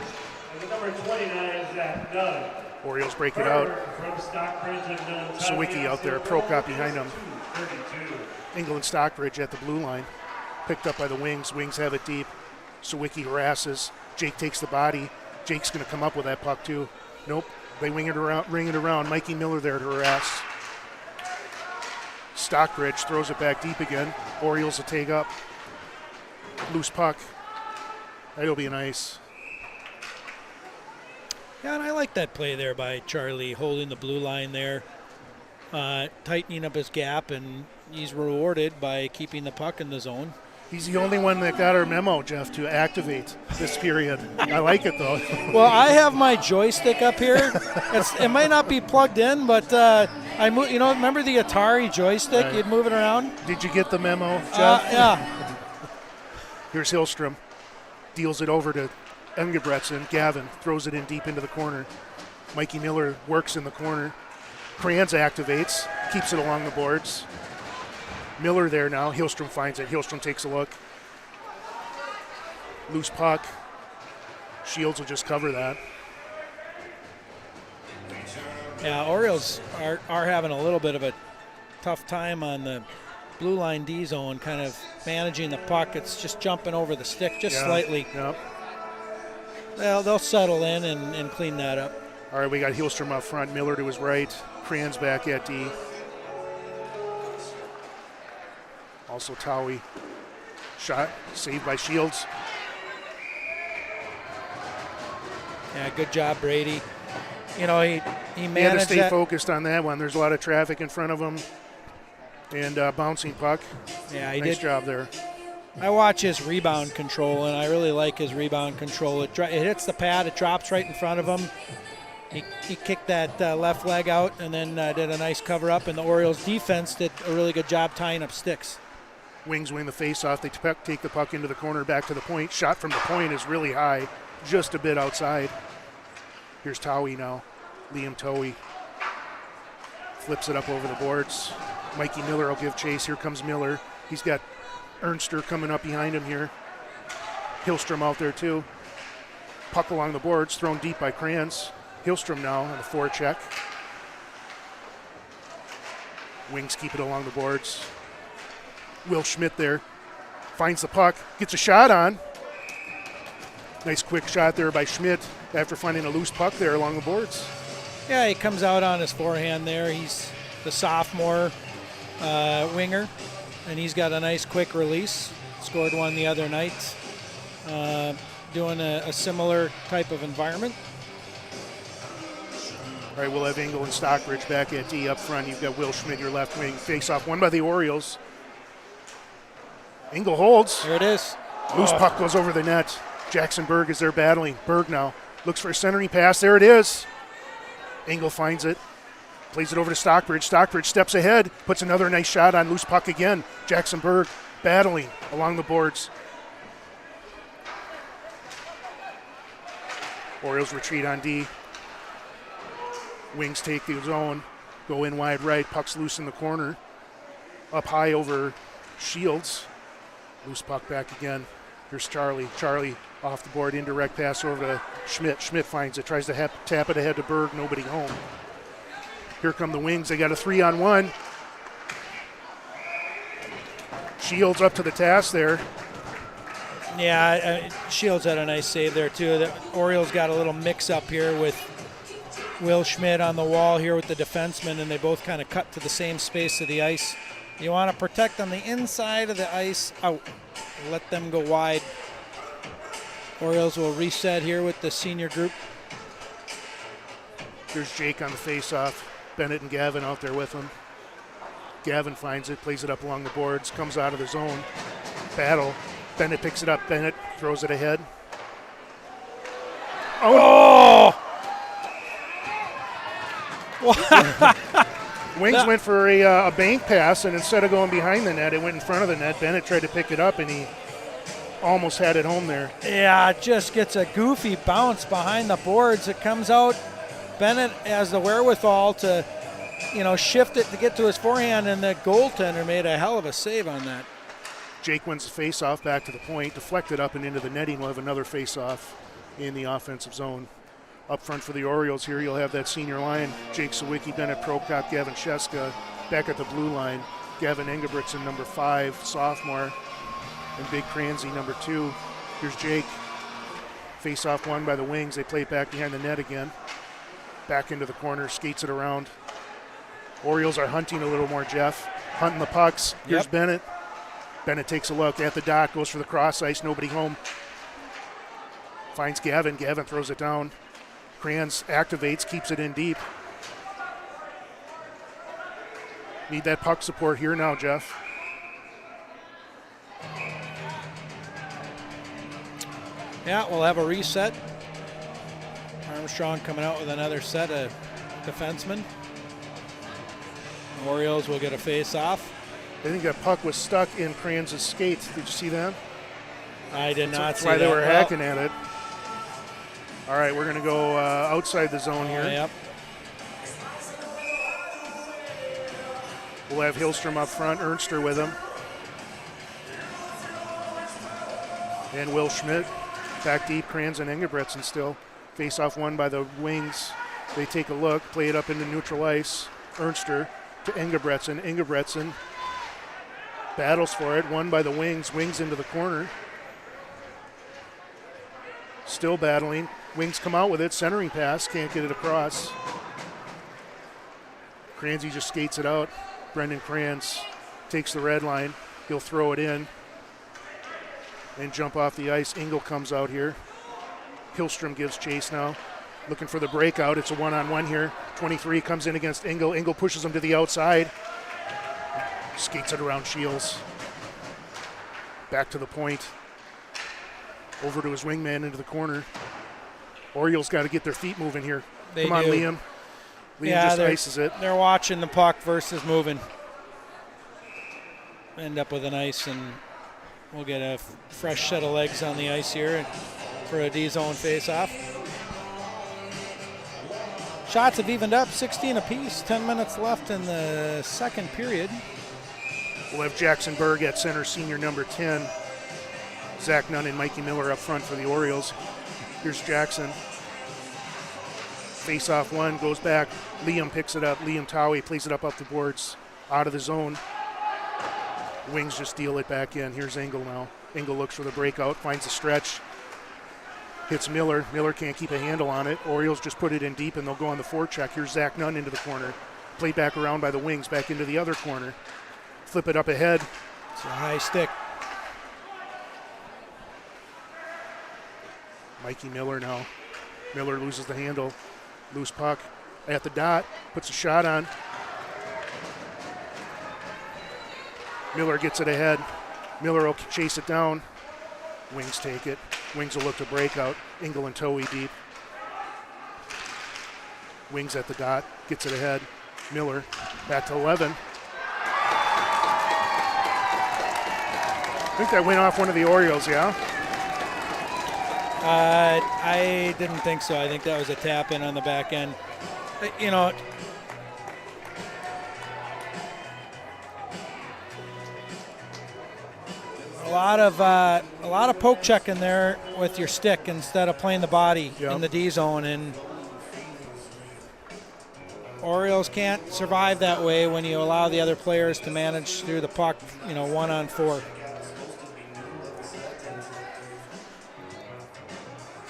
And the number 29, Zach Nunn. Orioles break it out. From Stockbridge and Nunn. Sawicki out there, Prokop behind him. Engel and Stockbridge at the blue line. Picked up by the Wings. Wings have it deep. Sawicki harasses. Jake takes the body. Jake's going to come up with that puck too. Nope. They ring it around. Mikey Miller there to harass. Stockbridge throws it back deep again. Orioles will take up. Loose puck. That'll be nice. Yeah, and I like that play there by Charlie, holding the blue line there, tightening up his gap, and he's rewarded by keeping the puck in the zone. He's the only one that got our memo, Jeff, to activate this period. I like it, though. Well, I have my joystick up here. It might not be plugged in, but remember the Atari joystick? Right. You'd move it around. Did you get the memo, Jeff? Yeah. Here's Hillstrom. Deals it over to Engebretson. Gavin throws it in deep into the corner. Mikey Miller works in the corner. Kranz activates, keeps it along the boards. Miller there now. Hillstrom finds it. Hillstrom takes a look. Loose puck. Shields will just cover that. Yeah, Orioles are having a little bit of a tough time on the blue line D zone, kind of managing the puck. It's just jumping over the stick just slightly. Yep. Well, they'll settle in and clean that up. All right, we got Hillstrom up front. Miller to his right. Kranz back at D. Also Towie. Shot saved by Shields. Yeah, good job, Brady. You know, he He had to managed stay that. focused on that one. There's a lot of traffic in front of him. And bouncing puck. Yeah, he nice did. job there. I watch his rebound control, and I really like his rebound control. It hits the pad, it drops right in front of him, He kicked that left leg out and then did a nice cover up, and the Orioles defense did a really good job tying up sticks. Wings win the face-off. They take the puck into the corner, back to the point. Shot from the point is really high, just a bit outside. Here's Towie now. Liam Towie flips it up over the boards. Mikey Miller will give chase. Here comes Miller. He's got Ernster coming up behind him here. Hillstrom out there too. Puck along the boards, thrown deep by Kranz. Hillstrom now on the forecheck. Wings keep it along the boards. Will Schmidt there finds the puck, gets a shot on. Nice quick shot there by Schmidt after finding a loose puck there along the boards. Yeah, he comes out on his forehand there. He's the sophomore winger, and he's got a nice quick release. Scored one the other night, doing a similar type of environment. All right, we'll have Engel and Stockbridge back at D up front. You've got Will Schmidt, your left wing. Face-off won by the Orioles. Engel holds. There it is. Loose puck goes over the net. Jackson Berg is there battling. Berg now looks for a centering pass. There it is. Engel finds it. Plays it over to Stockbridge. Stockbridge steps ahead. Puts another nice shot on loose puck again. Jackson Berg battling along the boards. Orioles retreat on D. Wings take the zone. Go in wide right. Puck's loose in the corner. Up high over Shields. Loose puck back again. Here's Charlie. Charlie off the board. Indirect pass over to Schmidt. Schmidt finds it. Tries to tap it ahead to Berg. Nobody home. Here come the Wings. They got a 3-on-1. Shields up to the task there. Yeah, Shields had a nice save there too. The Orioles got a little mix-up here with Will Schmidt on the wall here with the defenseman, and they both kind of cut to the same space of the ice. You want to protect on the inside of the ice, out. Let them go wide. Orioles will reset here with the senior group. There's Jake on the face-off. Bennett and Gavin out there with him. Gavin finds it, plays it up along the boards, comes out of the zone. Battle. Bennett picks it up. Bennett throws it ahead. Oh! Wings went for a bank pass, and instead of going behind the net, it went in front of the net. Bennett tried to pick it up, and he almost had it home there. Yeah, it just gets a goofy bounce behind the boards. It comes out. Bennett has the wherewithal to, shift it to get to his forehand, and the goaltender made a hell of a save on that. Jake wins the face-off back to the point, deflected up and into the netting. We'll have another face-off in the offensive zone. Up front for the Orioles here, you'll have that senior line. Jake Sawicki, Bennett Prokop, Gavin Sheska. Back at the blue line, Gavin Engebretson, number 5, sophomore, and Big Kranzy, number 2. Here's Jake. Face-off won by the Wings. They play it back behind the net again. Back into the corner, skates it around. Orioles are hunting a little more, Jeff. Hunting the pucks. Here's Bennett. Bennett takes a look at the dot, goes for the cross ice, nobody home. Finds Gavin. Gavin throws it down. Kranz activates, keeps it in deep. Need that puck support here now, Jeff. Yeah, we'll have a reset. Armstrong coming out with another set of defensemen. Orioles will get a face-off. I think that puck was stuck in Kranz's skate. Did you see that? I did not see that. That's why they were hacking at it. All right, we're going to go outside the zone here. Yep. We'll have Hillstrom up front, Ernster with him. And Will Schmidt. Back deep, Kranz and Engebretson still. Face-off won by the Wings. They take a look, play it up into neutral ice. Ernster to Engebretson. Engebretson battles for it, won by the Wings. Wings into the corner. Still battling. Wings come out with it, centering pass, can't get it across. Kranzy just skates it out. Brendan Kranz takes the red line. He'll throw it in and jump off the ice. Engel comes out here. Hillstrom gives chase now. Looking for the breakout. It's a one-on-one here. 23 comes in against Engel. Engel pushes him to the outside. Skates it around Shields. Back to the point. Over to his wingman into the corner. Orioles got to get their feet moving here. They Come on, do. Liam. Liam Yeah, just ices it. They're watching the puck versus moving. End up with an ice, and we'll get a fresh set of legs on the ice here for a D-zone face-off. Shots have evened up, 16 apiece, 10 minutes left in the second period. We'll have Jackson Berg at center, senior number 10. Zach Nunn and Mikey Miller up front for the Orioles. Here's Jackson. Face-off one, goes back. Liam picks it up. Liam Towie plays it up the boards, out of the zone. Wings just deal it back in. Here's Engel now. Engel looks for the breakout, finds a stretch. Hits Miller. Miller can't keep a handle on it. Orioles just put it in deep, and they'll go on the forecheck. Here's Zach Nunn into the corner. Played back around by the Wings, back into the other corner. Flip it up ahead. It's a high stick. Mikey Miller now. Miller loses the handle. Loose puck at the dot. Puts a shot on. Miller gets it ahead. Miller will chase it down. Wings take it. Wings will look to break out. Engel and Towie deep. Wings at the dot. Gets it ahead. Miller back to 11. I think that went off one of the Orioles, yeah? I didn't think so. I think that was a tap in on the back end. You know, a lot of poke checking there with your stick instead of playing the body in the D zone, and Orioles can't survive that way when you allow the other players to manage through the puck, 1-on-4.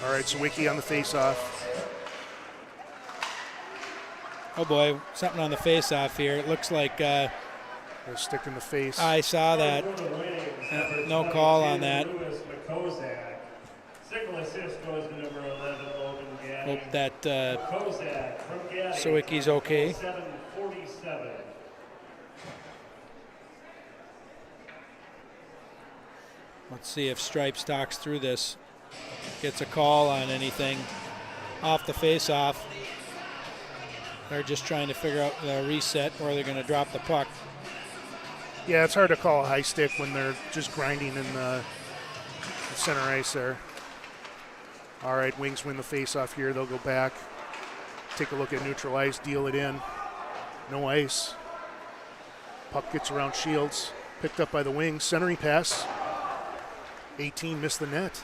All right, Sawicki on the face-off. Oh boy, something on the face-off here. It looks like a stick in the face. I saw that. No call on that. Hope that Sawicki's okay. Let's see if Stripes talks through this. Gets a call on anything off the face-off. They're just trying to figure out the reset where they're going to drop the puck. Yeah, it's hard to call a high stick when they're just grinding in the center ice there. All right, Wings win the face-off here. They'll go back, take a look at neutral ice, deal it in. No ice. Puck gets around Shields, picked up by the Wings. Centering pass. 18 missed the net.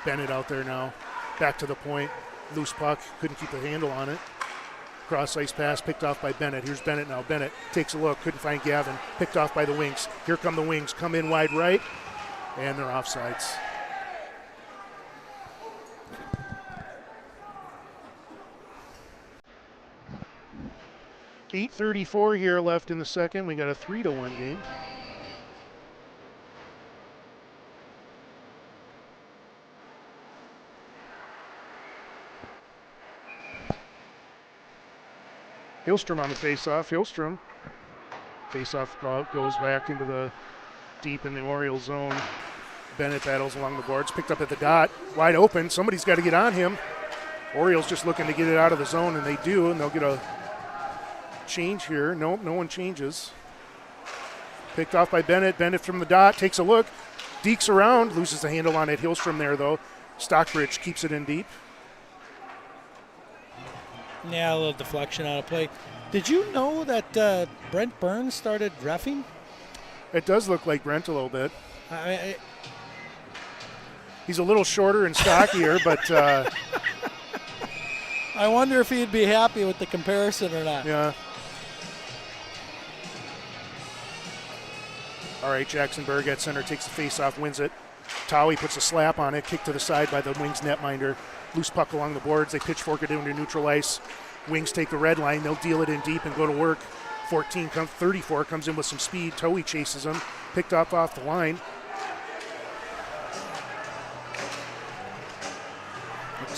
Bennett out there now. Back to the point. Loose puck. Couldn't keep a handle on it. Cross ice pass picked off by Bennett. Here's Bennett now. Bennett takes a look. Couldn't find Gavin. Picked off by the Wings. Here come the Wings. Come in wide right. And they're offsides. .834 here left in the second. We got a 3-1 game. Hillstrom on the face-off. Hillstrom. Face-off goes back into the deep in the Orioles zone. Bennett battles along the boards. Picked up at the dot. Wide open. Somebody's got to get on him. Orioles just looking to get it out of the zone, and they do, and they'll get a change here. No one changes. Picked off by Bennett. Bennett from the dot. Takes a look. Dekes around. Loses the handle on it. Hillstrom there, though. Stockbridge keeps it in deep. Yeah, a little deflection out of play. Did you know that Brent Burns started reffing? It does look like Brent a little bit. I He's a little shorter and stockier, but I wonder if he'd be happy with the comparison or not. yeah. All right, Jackson Berg at center takes the face-off, wins it. Towie puts a slap on it, kicked to the side by the Wings netminder. Loose puck along the boards. They pitchfork it into neutral ice. Wings take the red line. They'll deal it in deep and go to work. 34 comes in with some speed. Towie chases him. Picked up off the line.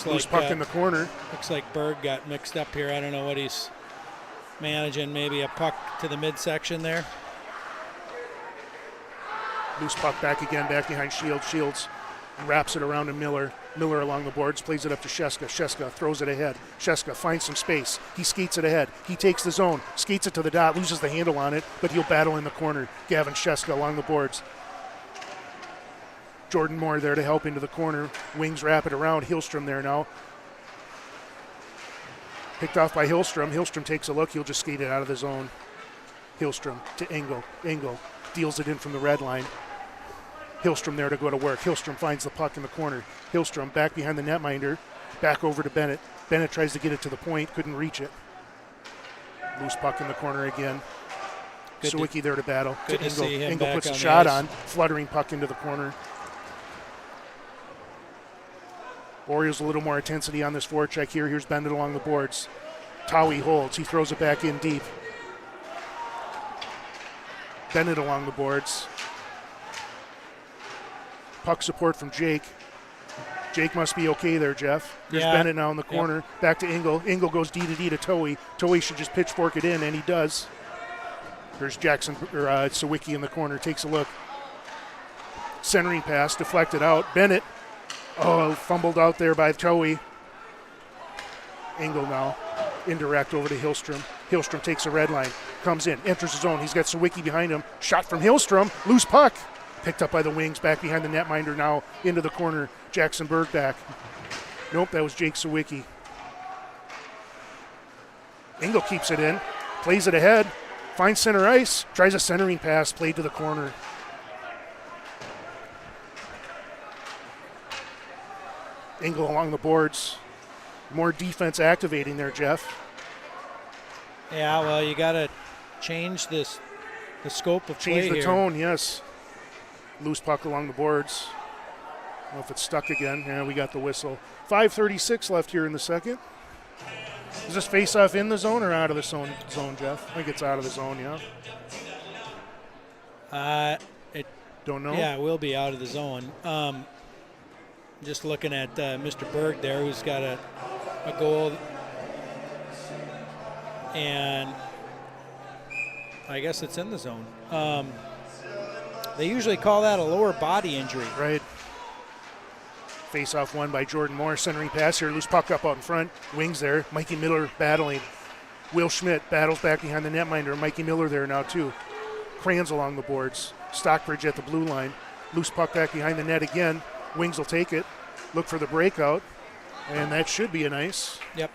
Loose puck in the corner. Looks like Berg got mixed up here. I don't know what he's managing. Maybe a puck to the midsection there. Loose puck back again, back behind Shields. Shields wraps it around to Miller. Miller along the boards, plays it up to Sheska. Sheska throws it ahead. Sheska finds some space. He skates it ahead. He takes the zone, skates it to the dot, loses the handle on it, but he'll battle in the corner. Gavin Sheska along the boards. Jordan Moore there to help into the corner. Wings wrap it around. Hillstrom there now. Picked off by Hillstrom. Hillstrom takes a look. He'll just skate it out of the zone. Hillstrom to Engel. Engel deals it in from the red line. Hillstrom there to go to work. Hillstrom finds the puck in the corner. Hillstrom back behind the netminder. Back over to Bennett. Bennett tries to get it to the point. Couldn't reach it. Loose puck in the corner again. Sawicki there to battle. Good to to Engel. see him Engel back puts a on the shot ice. on. Fluttering puck into the corner. Orioles a little more intensity on this forecheck here. Here's Bennett along the boards. Towie holds. He throws it back in deep. Bennett along the boards. Puck support from Jake. Jake must be okay there, Jeff. There's Yeah. Bennett now in the corner. Back to Engel. Engel goes D to D to Towie. Towie should just pitchfork it in, and he does. There's Jackson or Sawicki in the corner. Takes a look. Centering pass deflected out. Bennett. Oh, fumbled out there by Towie. Engel now. Indirect over to Hillstrom. Hillstrom takes a red line. Comes in. Enters the zone. He's got Sawicki behind him. Shot from Hillstrom. Loose puck. Picked up by the wings. Back behind the netminder now. Into the corner. Jackson Berg back. Nope, that was Jake Sawicki. Engel keeps it in. Plays it ahead. Finds center ice. Tries a centering pass. Played to the corner. Engel along the boards. More defense activating there, Jeff. Yeah, well, you got to change the scope of play Change the here. tone, yes. Loose puck along the boards. I don't know if it's stuck again. Yeah, we got the whistle. 5:36 left here in the second. Is this face-off in the zone or out of the zone, Jeff? I think it's out of the zone, yeah? It Don't know? Yeah, it will be out of the zone. Just looking at Mr. Berg there, who's got a goal. And I guess it's in the zone. They usually call that a lower body injury. Right. Face-off won by Jordan Moore. Centering pass here. Loose puck up out in front. Wings there. Mikey Miller battling. Will Schmidt battles back behind the netminder. Mikey Miller there now, too. Crayons along the boards. Stockbridge at the blue line. Loose puck back behind the net again. Wings will take it. Look for the breakout. And that should be an ice. Yep.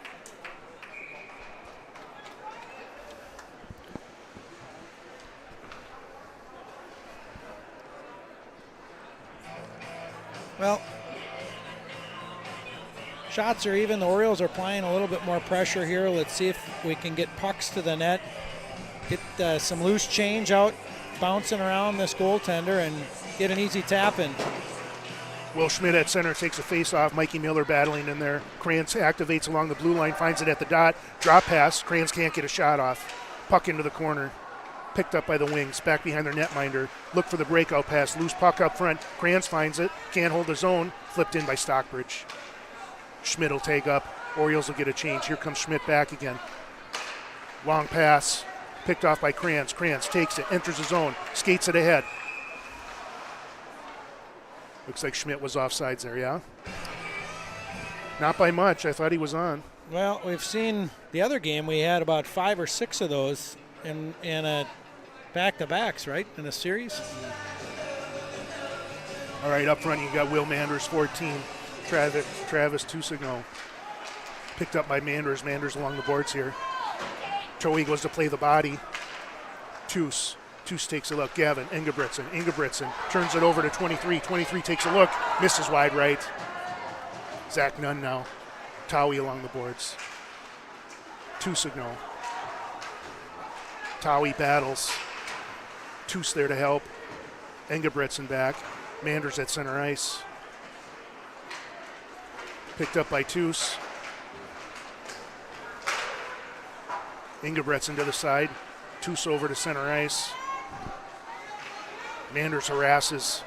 Well, shots are even. The Orioles are applying a little bit more pressure here. Let's see if we can get pucks to the net. Get some loose change out, bouncing around this goaltender, and get an easy tap in. Will Schmidt at center takes a face-off. Mikey Miller battling in there. Crayons activates along the blue line, finds it at the dot. Drop pass. Crayons can't get a shot off. Puck into the corner. Picked up by the wings. Back behind their netminder. Look for the breakout pass. Loose puck up front. Crayons finds it. Can't hold his own. Flipped in by Stockbridge. Schmidt will take up. Orioles will get a change. Here comes Schmidt back again. Long pass. Picked off by Crayons. Crayons takes it. Enters his zone. Skates it ahead. Looks like Schmidt was offsides there, yeah? Not by much. I thought he was on. Well, we've seen the other game. We had about 5 or 6 of those in a back-to-backs, right, in a series. All right, up front you got Will Manders, 14. Travis Tusigno. Picked up by Manders. Manders along the boards here. Towie goes to play the body. Toos takes a look. Gavin, Ingebrigtsen turns it over to 23. 23 takes a look. Misses wide right. Zach Nunn now. Towie along the boards. Tusigno. Towie battles. Toos there to help. Ingebrigtsen back. Manders at center ice. Picked up by Toos. Ingebrigtsen to the side. Toos over to center ice. Manders harasses.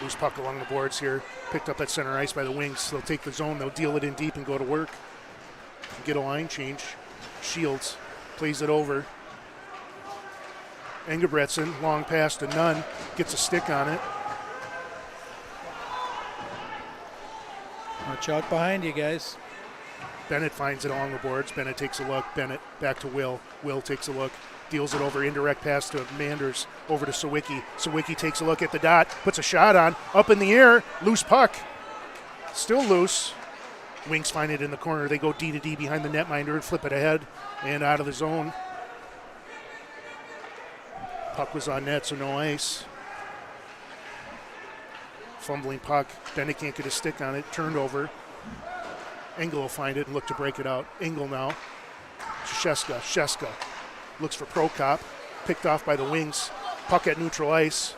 Loose puck along the boards here. Picked up at center ice by the wings. They'll take the zone. They'll deal it in deep and go to work. Get a line change. Shields plays it over. Engebretson, long pass to Nunn, gets a stick on it. Watch out behind you guys. Bennett finds it along the boards. Bennett takes a look. Bennett back to Will. Will takes a look. Deals it over. Indirect pass to Manders. Over to Sawicki. Sawicki takes a look at the dot. Puts a shot on. Up in the air. Loose puck. Still loose. Wings find it in the corner. They go D to D behind the netminder and flip it ahead and out of the zone. Puck was on net, so no ice. Fumbling puck. Bennett can't get a stick on it. Turned over. Engel will find it and look to break it out. Engel now. Sheska. Sheska looks for Prokop. Picked off by the Wings. Puck at neutral ice.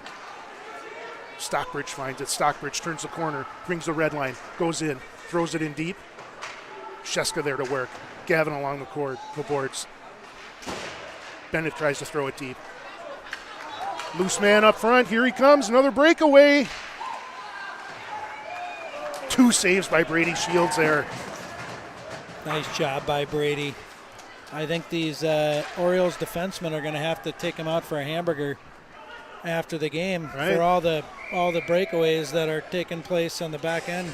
Stockbridge finds it. Stockbridge turns the corner. Brings the red line. Goes in. Throws it in deep. Sheska there to work. Gavin along the boards. Bennett tries to throw it deep. Loose man up front. Here he comes. Another breakaway. 2 saves by Brady Shields there. Nice job by Brady. I think these Orioles defensemen are going to have to take him out for a hamburger after the game for all the breakaways that are taking place on the back end.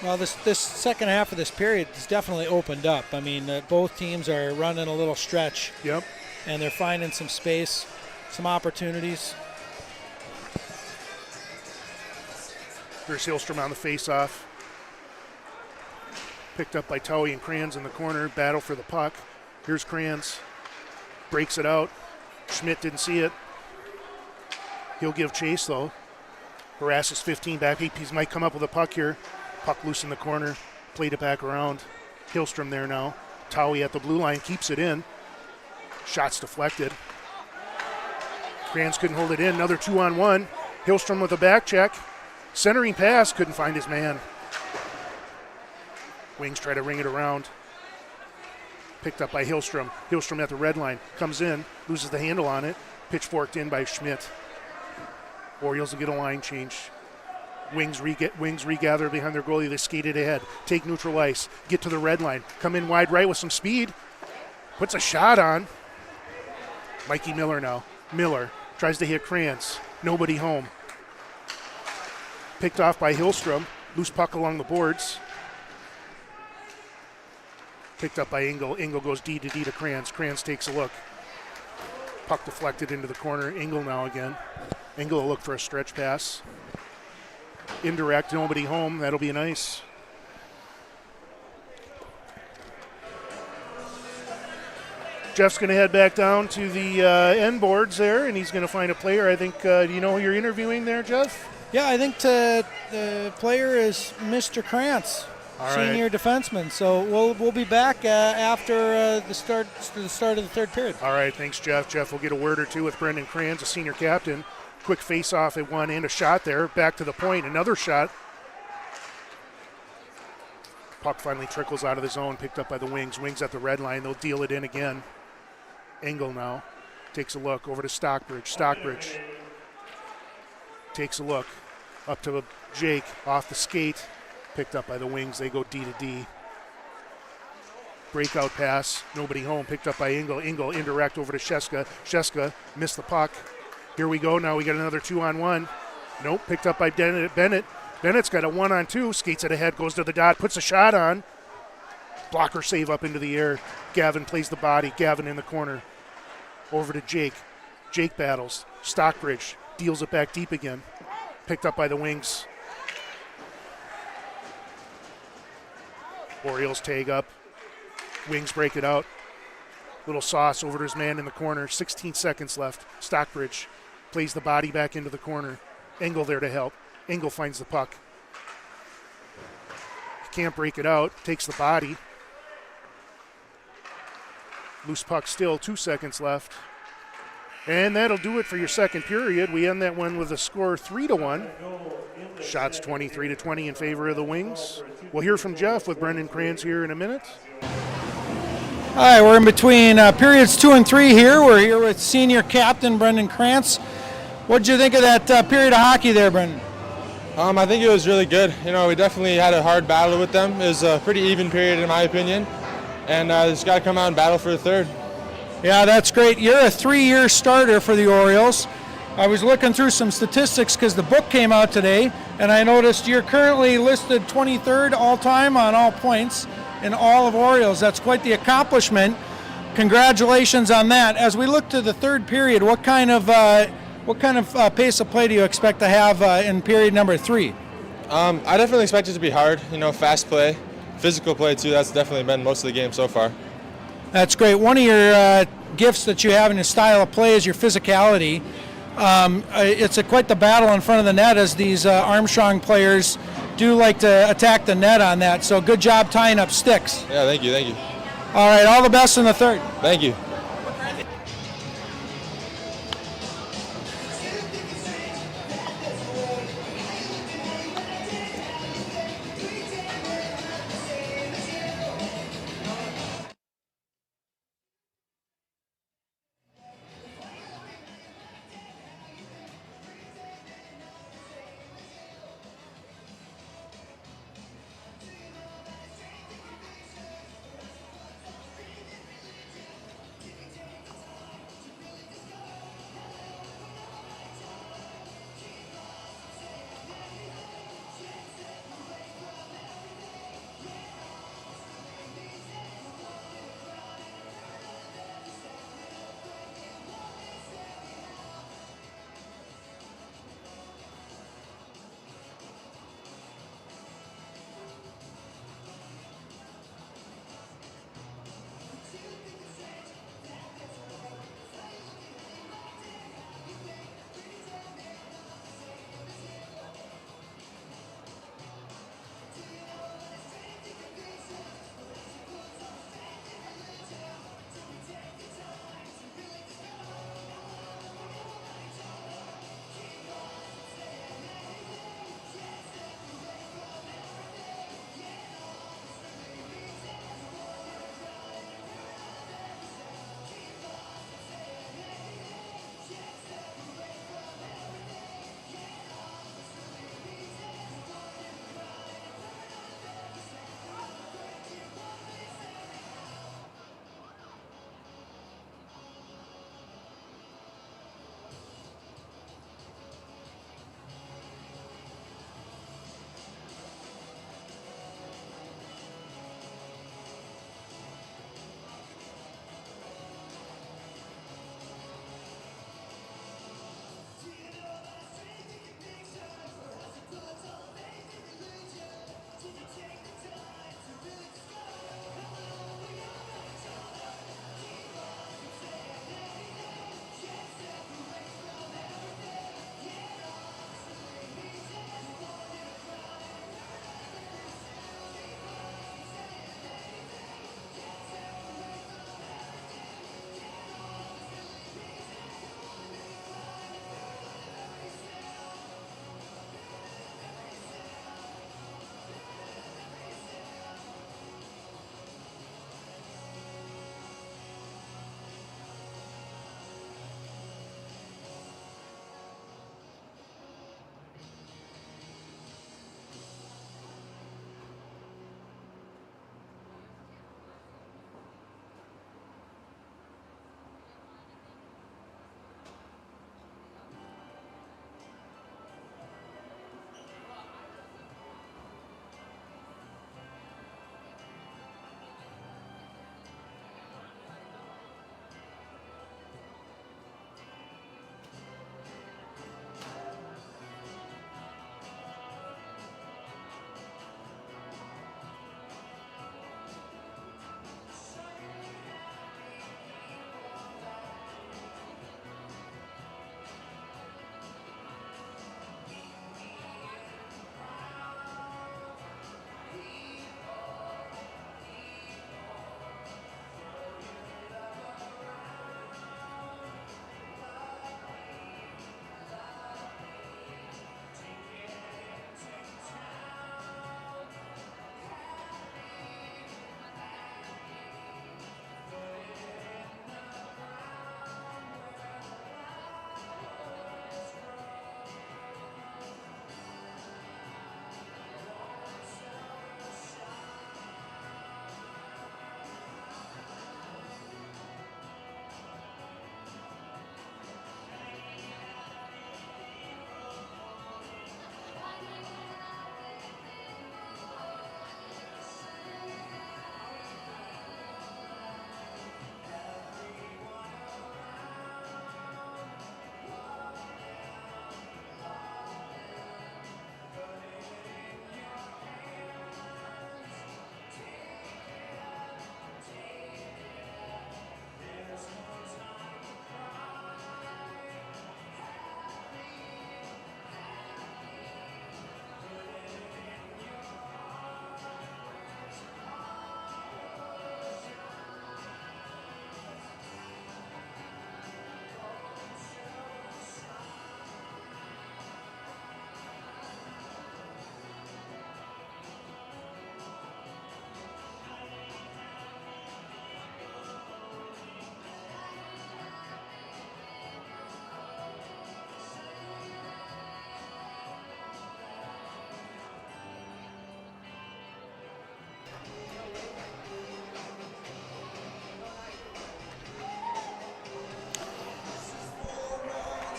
Well, this second half of this period has definitely opened up. I mean, both teams are running a little stretch. Yep. And they're finding some space, some opportunities. There's Hillstrom on the face-off. Picked up by Towie and Kranz in the corner. Battle for the puck. Here's Kranz. Breaks it out. Schmidt didn't see it. He'll give chase, though. Harasses 15 back. He might come up with a puck here. Puck loose in the corner. Played it back around. Hillstrom there now. Towie at the blue line. Keeps it in. Shots deflected. Kranz couldn't hold it in. Another 2-on-1. Hillstrom with a back check. Centering pass. Couldn't find his man. Wings try to ring it around. Picked up by Hillstrom. Hillstrom at the red line. Comes in. Loses the handle on it. Pitchforked in by Schmidt. Orioles will get a line change. Wings regather behind their goalie. They skate it ahead. Take neutral ice. Get to the red line. Come in wide right with some speed. Puts a shot on. Mikey Miller now. Miller tries to hit Kranz. Nobody home. Picked off by Hillstrom. Loose puck along the boards. Picked up by Engel. Engel goes D to D to Kranz. Kranz takes a look. Puck deflected into the corner. Engel now again. Engel will look for a stretch pass. Indirect, nobody home. That'll be nice. Jeff's going to head back down to the end boards there, and he's going to find a player. I think, do you know who you're interviewing there, Jeff? Yeah, I think the player is Mr. Krantz, senior defenseman. So we'll be back after the start of the third period. All right, thanks, Jeff. Jeff will get a word or two with Brendan Kranz, a senior captain. Quick face-off at one and a shot there. Back to the point, another shot. Puck finally trickles out of the zone, picked up by the Wings. Wings at the red line. They'll deal it in again. Engel now takes a look over to Stockbridge. Stockbridge takes a look up to Jake off the skate. Picked up by the Wings. They go D to D. Breakout pass. Nobody home. Picked up by Engel. Engel indirect over to Sheska. Sheska missed the puck. Here we go. Now we got another 2-on-1. Nope. Picked up by Bennett. Bennett's got a 1-on-2. Skates it ahead. Goes to the dot. Puts a shot on. Blocker save up into the air. Gavin plays the body. Gavin in the corner. Over to Jake. Jake battles. Stockbridge deals it back deep again. Picked up by the Wings. Orioles tag up. Wings break it out. Little sauce over to his man in the corner. 16 seconds left. Stockbridge plays the body back into the corner. Engel there to help. Engel finds the puck. Can't break it out. Takes the body. Loose puck still. 2 seconds left. And that'll do it for your second period. We end that one with a score 3-1. Shots 23-20 in favor of the Wings. We'll hear from Jeff with Brendan Kranz here in a minute. All right, we're in between periods 2 and 3 here. We're here with senior captain Brendan Krantz. What did you think of that period of hockey there, Brendan? I think it was really good. You know, we definitely had a hard battle with them. It was a pretty even period in my opinion. and just got to come out and battle for the third. Yeah, that's great. You're a 3-year starter for the Orioles. I was looking through some statistics because the book came out today, and I noticed you're currently listed 23rd all-time on all points in all of Orioles. That's quite the accomplishment. Congratulations on that. As we look to the third period, what kind of pace of play do you expect to have in period number 3? I definitely expect it to be hard. Fast play, physical play too. That's definitely been most of the game so far. That's great. One of your gifts that you have in your style of play is your physicality. It's quite the battle in front of the net as these Armstrong players do like to attack the net on that. So good job tying up sticks. Yeah, thank you. All right, all the best in the third. Thank you.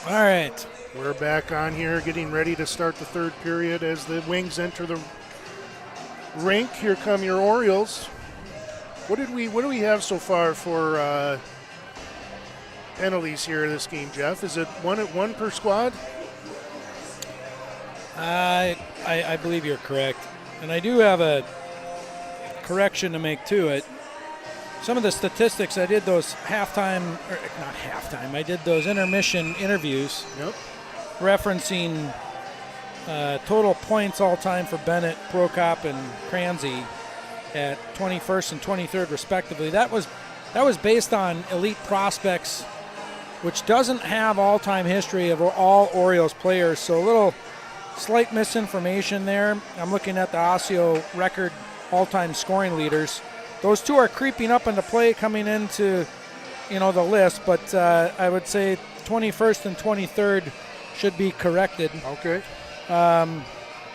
All right. We're back on here getting ready to start the third period as the Wings enter the rink. Here come your Orioles. What do we have so far for penalties here in this game, Jeff? Is it one per squad? I believe you're correct. And I do have a correction to make to it. Some of the statistics, I did those I did those intermission interviews. Yep. Referencing total points all time for Bennett, Prokop, and Kranze at 21st and 23rd respectively. That was based on elite prospects, which doesn't have all-time history of all Orioles players. So a little slight misinformation there. I'm looking at the Osseo record all-time scoring leaders. Those two are creeping up into play coming into, the list, but I would say 21st and 23rd should be corrected. Okay.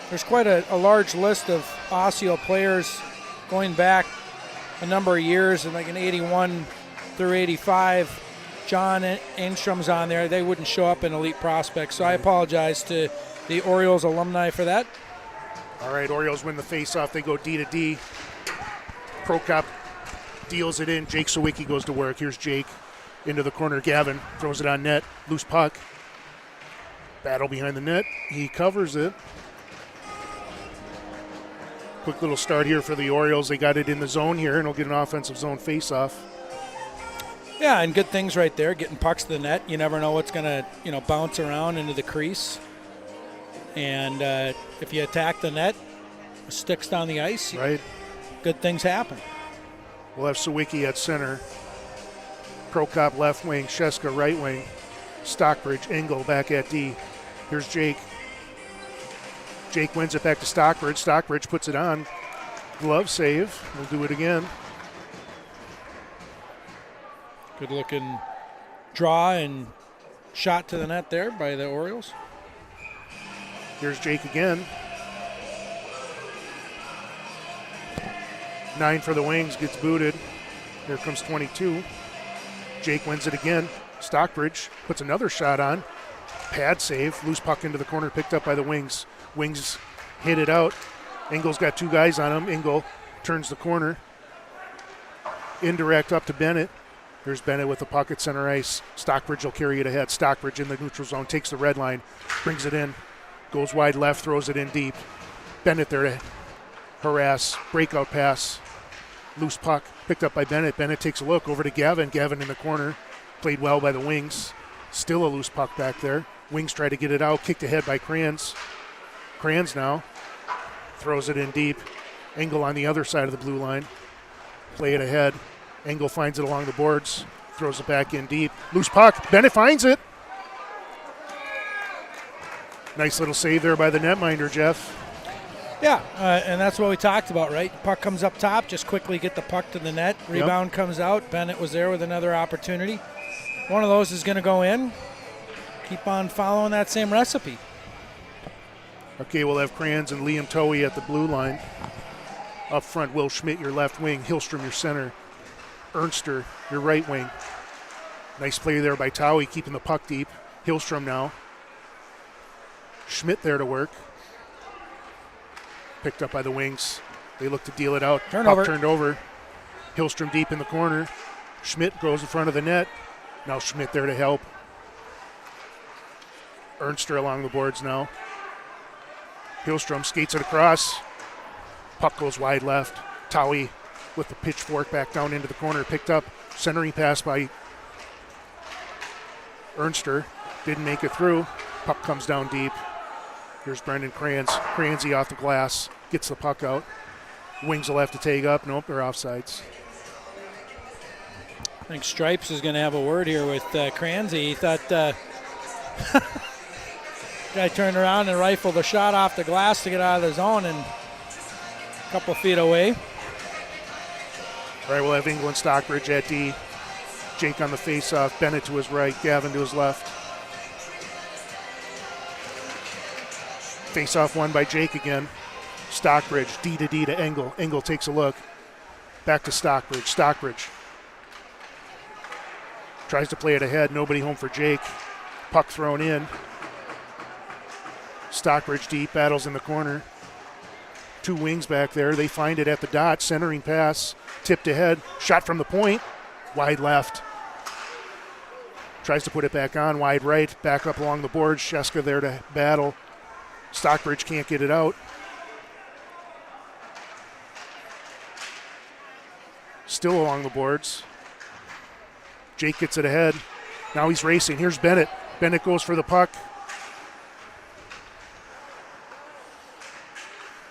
There's quite a large list of Osseo players going back a number of years, and like in 81 through 85, John Engstrom's on there. They wouldn't show up in elite prospects, so I apologize to the Orioles alumni for that. All right, Orioles win the faceoff. They go D to D. Prokop deals it in. Jake Sawicki goes to work. Here's Jake into the corner. Gavin throws it on net. Loose puck. Battle behind the net. He covers it. Quick little start here for the Orioles. They got it in the zone here, and we'll get an offensive zone faceoff. Yeah, and good things right there. Getting pucks to the net. You never know what's going to, bounce around into the crease. And if you attack the net, sticks down the ice. Right. Good things happen. We'll have Sawicki at center. Prokop left wing. Sheska right wing. Stockbridge, Engel back at D. Here's Jake. Jake wins it back to Stockbridge. Stockbridge puts it on. Glove save. We'll do it again. Good looking draw and shot to the net there by the Orioles. Here's Jake again. 9 for the Wings, gets booted. Here comes 22. Jake wins it again. Stockbridge puts another shot on. Pad save. Loose puck into the corner, picked up by the Wings. Wings hit it out. Engel's got two guys on him. Engel turns the corner. Indirect up to Bennett. Here's Bennett with the puck at center ice. Stockbridge will carry it ahead. Stockbridge in the neutral zone, takes the red line, brings it in. Goes wide left, throws it in deep. Bennett there to harass. Breakout pass. Loose puck picked up by Bennett. Bennett takes a look over to Gavin. Gavin in the corner. Played well by the Wings. Still a loose puck back there. Wings try to get it out. Kicked ahead by Kranz. Kranz now throws it in deep. Engel on the other side of the blue line. Play it ahead. Engel finds it along the boards. Throws it back in deep. Loose puck. Bennett finds it. Nice little save there by the netminder, Jeff. Yeah, and that's what we talked about, right? Puck comes up top, just quickly get the puck to the net. Rebound comes out. Bennett was there with another opportunity. One of those is going to go in. Keep on following that same recipe. Okay, we'll have Kranz and Liam Towie at the blue line. Up front, Will Schmidt, your left wing. Hillstrom, your center. Ernster, your right wing. Nice play there by Towie, keeping the puck deep. Hillstrom now. Schmidt there to work. Picked up by the Wings. They look to deal it out. Turnover. Puck turned over. Hillstrom deep in the corner. Schmidt goes in front of the net. Now Schmidt there to help. Ernster along the boards now. Hillstrom skates it across. Puck goes wide left. Towie with the pitchfork back down into the corner. Picked up. Centering pass by Ernster. Didn't make it through. Puck comes down deep. Here's Brendan Kranz. Kranzy off the glass. Gets the puck out. Wings will have to take up. Nope, they're offsides. I think Stripes is going to have a word here with Kranzy. He thought guy turned around and rifled a shot off the glass to get out of the zone and a couple feet away. All right, we'll have England Stockbridge at D. Jake on the faceoff. Bennett to his right. Gavin to his left. Face-off won by Jake again. Stockbridge, D to D to Engel. Engel takes a look. Back to Stockbridge. Stockbridge tries to play it ahead. Nobody home for Jake. Puck thrown in. Stockbridge deep, battles in the corner. Two wings back there. They find it at the dot. Centering pass, tipped ahead. Shot from the point, wide left. Tries to put it back on, wide right. Back up along the boards. Sheska there to battle. Stockbridge can't get it out. Still along the boards. Jake gets it ahead. Now he's racing. Here's Bennett. Bennett goes for the puck.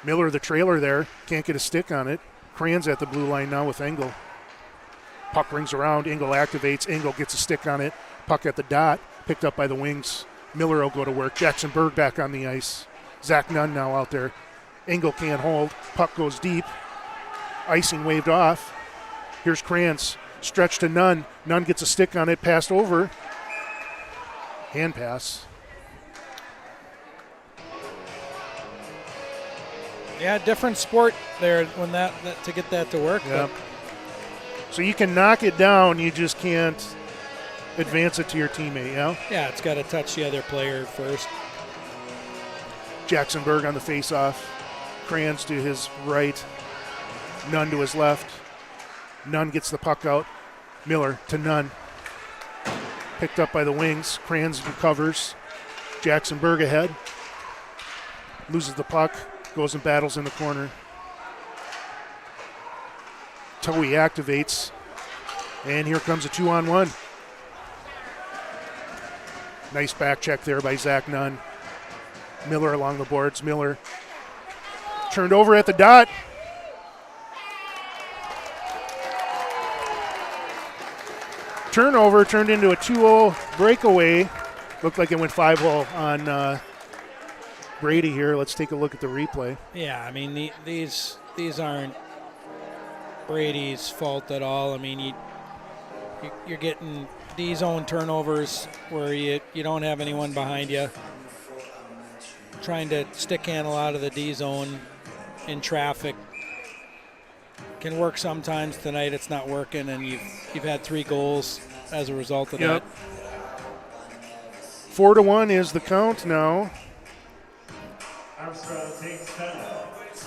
Miller, the trailer there, can't get a stick on it. Cran's at the blue line now with Engel. Puck rings around. Engel activates. Engel gets a stick on it. Puck at the dot. Picked up by the wings. Miller will go to work. Jackson Berg back on the ice. Zach Nunn now out there. Engel can't hold. Puck goes deep. Icing waved off. Here's Kranz. Stretch to Nunn. Nunn gets a stick on it. Passed over. Hand pass. Yeah, different sport there when that to get that to work. Yeah. So you can knock it down, you just can't advance it to your teammate, yeah? Yeah, it's got to touch the other player first. Jackson Berg on the face-off. Kranz to his right. Nunn to his left. Nunn gets the puck out. Miller to Nunn. Picked up by the wings. Kranz recovers. Jackson Berg ahead. Loses the puck. Goes and battles in the corner. Towie activates. And here comes a 2-on-1. Nice back check there by Zach Nunn. Miller along the boards. Miller turned over at the dot. Turnover turned into a 2-0 breakaway. Looked like it went 5-0 on Brady here. Let's take a look at the replay. Yeah, I mean, these aren't Brady's fault at all. I mean, you're getting D-zone turnovers where you don't have anyone behind you. Trying to stick handle out of the D-zone in traffic can work sometimes. Tonight it's not working, and you've had 3 goals as a result of that. 4-1 is the count now. Armstrong takes penalty.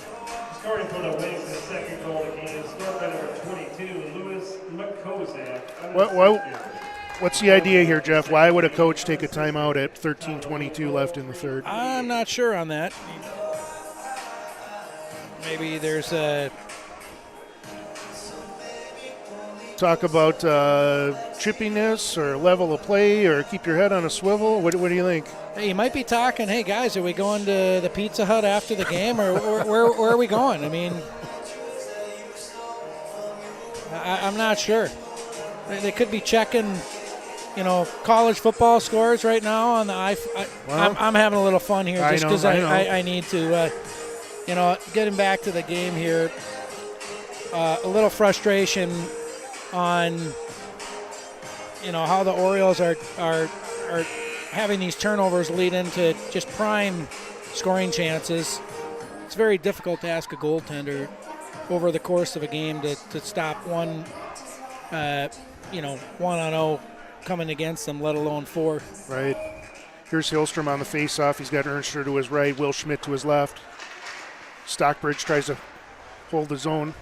Scoring for the Wings, the second goal of the game. Scored by number 22, Louis McCozak. What's the idea here, Jeff? Why would a coach take a timeout at 13:22 left in the third? I'm not sure on that. Maybe there's a talk about chippiness or level of play or keep your head on a swivel. What do you think? Hey, you might be talking, hey, guys, are we going to the Pizza Hut after the game, or where are we going? I mean, I'm not sure. They could be checking, college football scores right now on the I'm having a little fun here just because I need to, getting back to the game here, a little frustration on, how the Orioles are having these turnovers lead into just prime scoring chances. It's very difficult to ask a goaltender over the course of a game to stop one, 1-0 coming against them, let alone 4. Right. Here's Hillstrom on the faceoff. He's got Ernster to his right, Will Schmidt to his left. Stockbridge tries to hold the zone.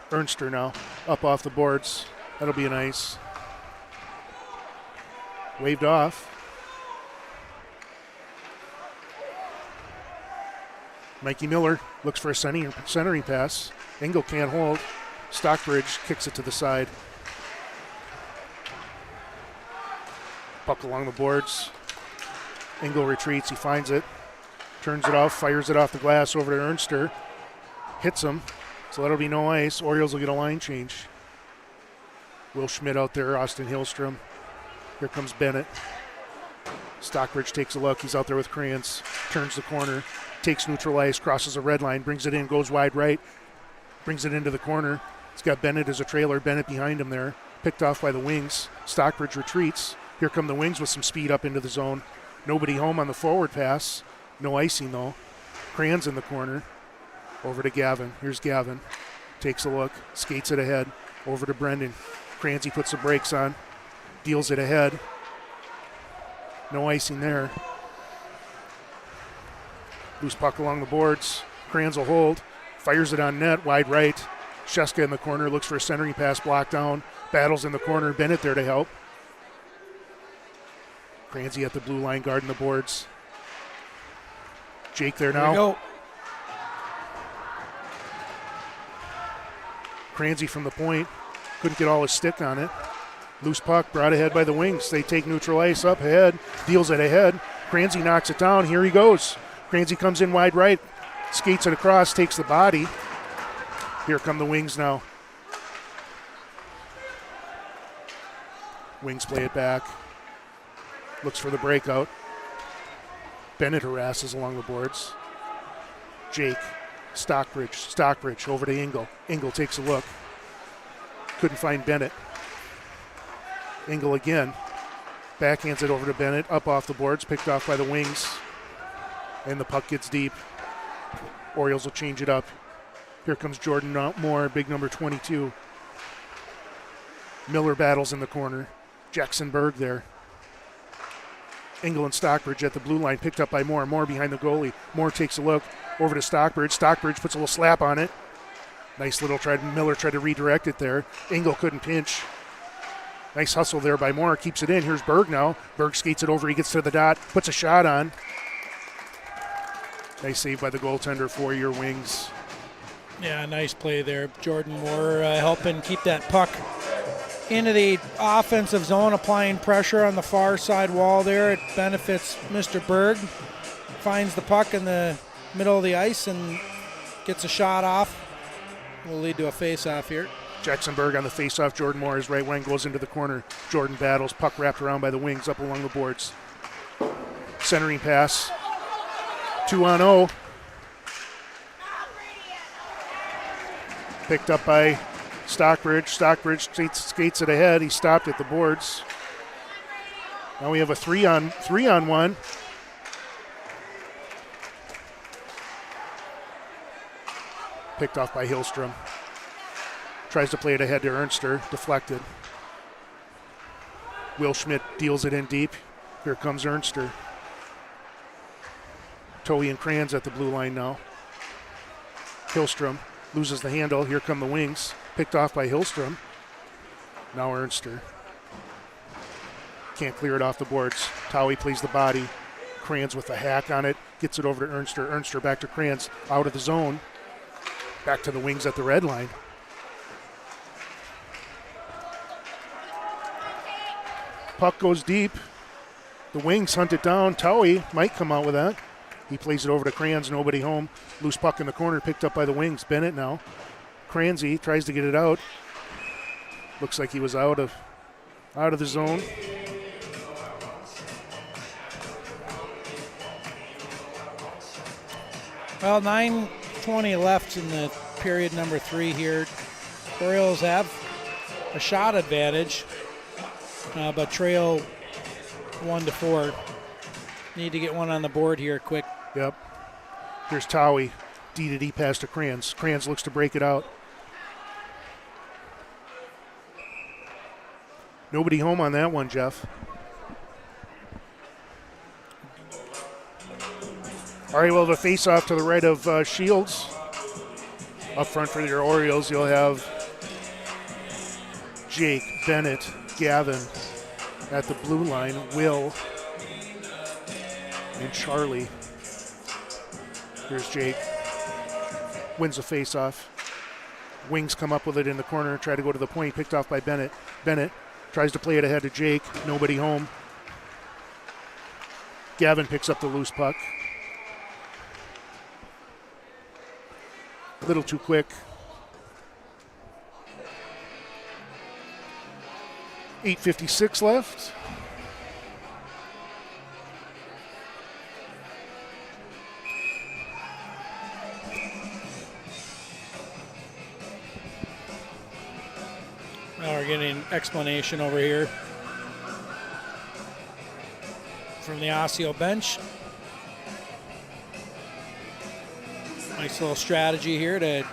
Ernster now up off the boards. That'll be an ice. Waved off. Mikey Miller looks for a centering pass. Engel can't hold. Stockbridge kicks it to the side. Puck along the boards. Engel retreats. He finds it. Turns it off. Fires it off the glass over to Ernster. Hits him. So that'll be no ice. Orioles will get a line change. Will Schmidt out there. Austin Hillstrom. Here comes Bennett. Stockbridge takes a look. He's out there with Kranz. Turns the corner. Takes neutral ice. Crosses a red line. Brings it in. Goes wide right. Brings it into the corner. He's got Bennett as a trailer. Bennett behind him there. Picked off by the wings. Stockbridge retreats. Here come the wings with some speed up into the zone. Nobody home on the forward pass. No icing though. Kranz in the corner. Over to Gavin. Here's Gavin. Takes a look. Skates it ahead. Over to Brendan. Kranz puts the brakes on. Deals it ahead. No icing there. Loose puck along the boards. Kranz will hold. Fires it on net, wide right. Sheska in the corner, looks for a centering pass, blocked down. Battles in the corner, Bennett there to help. Kranzy at the blue line, guarding the boards. Jake there now. There we go. Kranzy from the point. Couldn't get all his stick on it. Loose puck brought ahead by the Wings. They take neutral ice up ahead. Deals it ahead. Kranzy knocks it down. Here he goes. Kranzy comes in wide right. Skates it across. Takes the body. Here come the Wings now. Wings play it back. Looks for the breakout. Bennett harasses along the boards. Jake. Stockbridge over to Engel. Engel takes a look. Couldn't find Bennett. Engel again. Backhands it over to Bennett. Up off the boards. Picked off by the Wings. And the puck gets deep. Orioles will change it up. Here comes Jordan Moore, big number 22. Miller battles in the corner. Jackson Berg there. Engel and Stockbridge at the blue line, picked up by Moore. Moore behind the goalie. Moore takes a look over to Stockbridge. Stockbridge puts a little slap on it. Nice little try. Miller tried to redirect it there. Engel couldn't pinch. Nice hustle there by Moore. Keeps it in. Here's Berg now. Berg skates it over. He gets to the dot. Puts a shot on. Nice save by the goaltender for your Wings. Yeah, nice play there. Jordan Moore helping keep that puck into the offensive zone, applying pressure on the far side wall there. It benefits Mr. Berg. Finds the puck in the middle of the ice and gets a shot off. Will lead to a face-off here. Jackson Berg on the face-off. Jordan Moore, his right wing, goes into the corner. Jordan battles. Puck wrapped around by the Wings up along the boards. Centering pass. 2-on-0. Picked up by Stockbridge. Stockbridge skates it ahead. He stopped at the boards. Now we have a 3-on-1. Picked off by Hillstrom. Tries to play it ahead to Ernster. Deflected. Will Schmidt deals it in deep. Here comes Ernster. Toey and Kranz at the blue line now. Hillstrom loses the handle. Here come the Wings. Picked off by Hillstrom. Now Ernster. Can't clear it off the boards. Towie plays the body. Kranz with the hack on it. Gets it over to Ernster. Ernster back to Kranz. Out of the zone. Back to the Wings at the red line. Puck goes deep. The Wings hunt it down. Towie might come out with that. He plays it over to Kranz, nobody home. Loose puck in the corner, picked up by the Wings. Bennett now. Kranzy tries to get it out. Looks like he was out of the zone. Well, 9:20 left in the period number 3 here. Orioles have a shot advantage, but trail 1-4. Need to get one on the board here quick. Yep. Here's Towie. D-to-D pass to Kranz. Kranz looks to break it out. Nobody home on that one, Jeff. All right, well, the face-off to the right of Shields. Up front for your Orioles, you'll have Jake, Bennett, Gavin at the blue line, Will, and Charlie. Here's Jake. Wins the face-off. Wings come up with it in the corner, try to go to the point, picked off by Bennett. Bennett tries to play it ahead to Jake. Nobody home. Gavin picks up the loose puck. A little too quick. 8:56 left. Now we're getting an explanation over here from the Osseo bench. Nice little strategy here to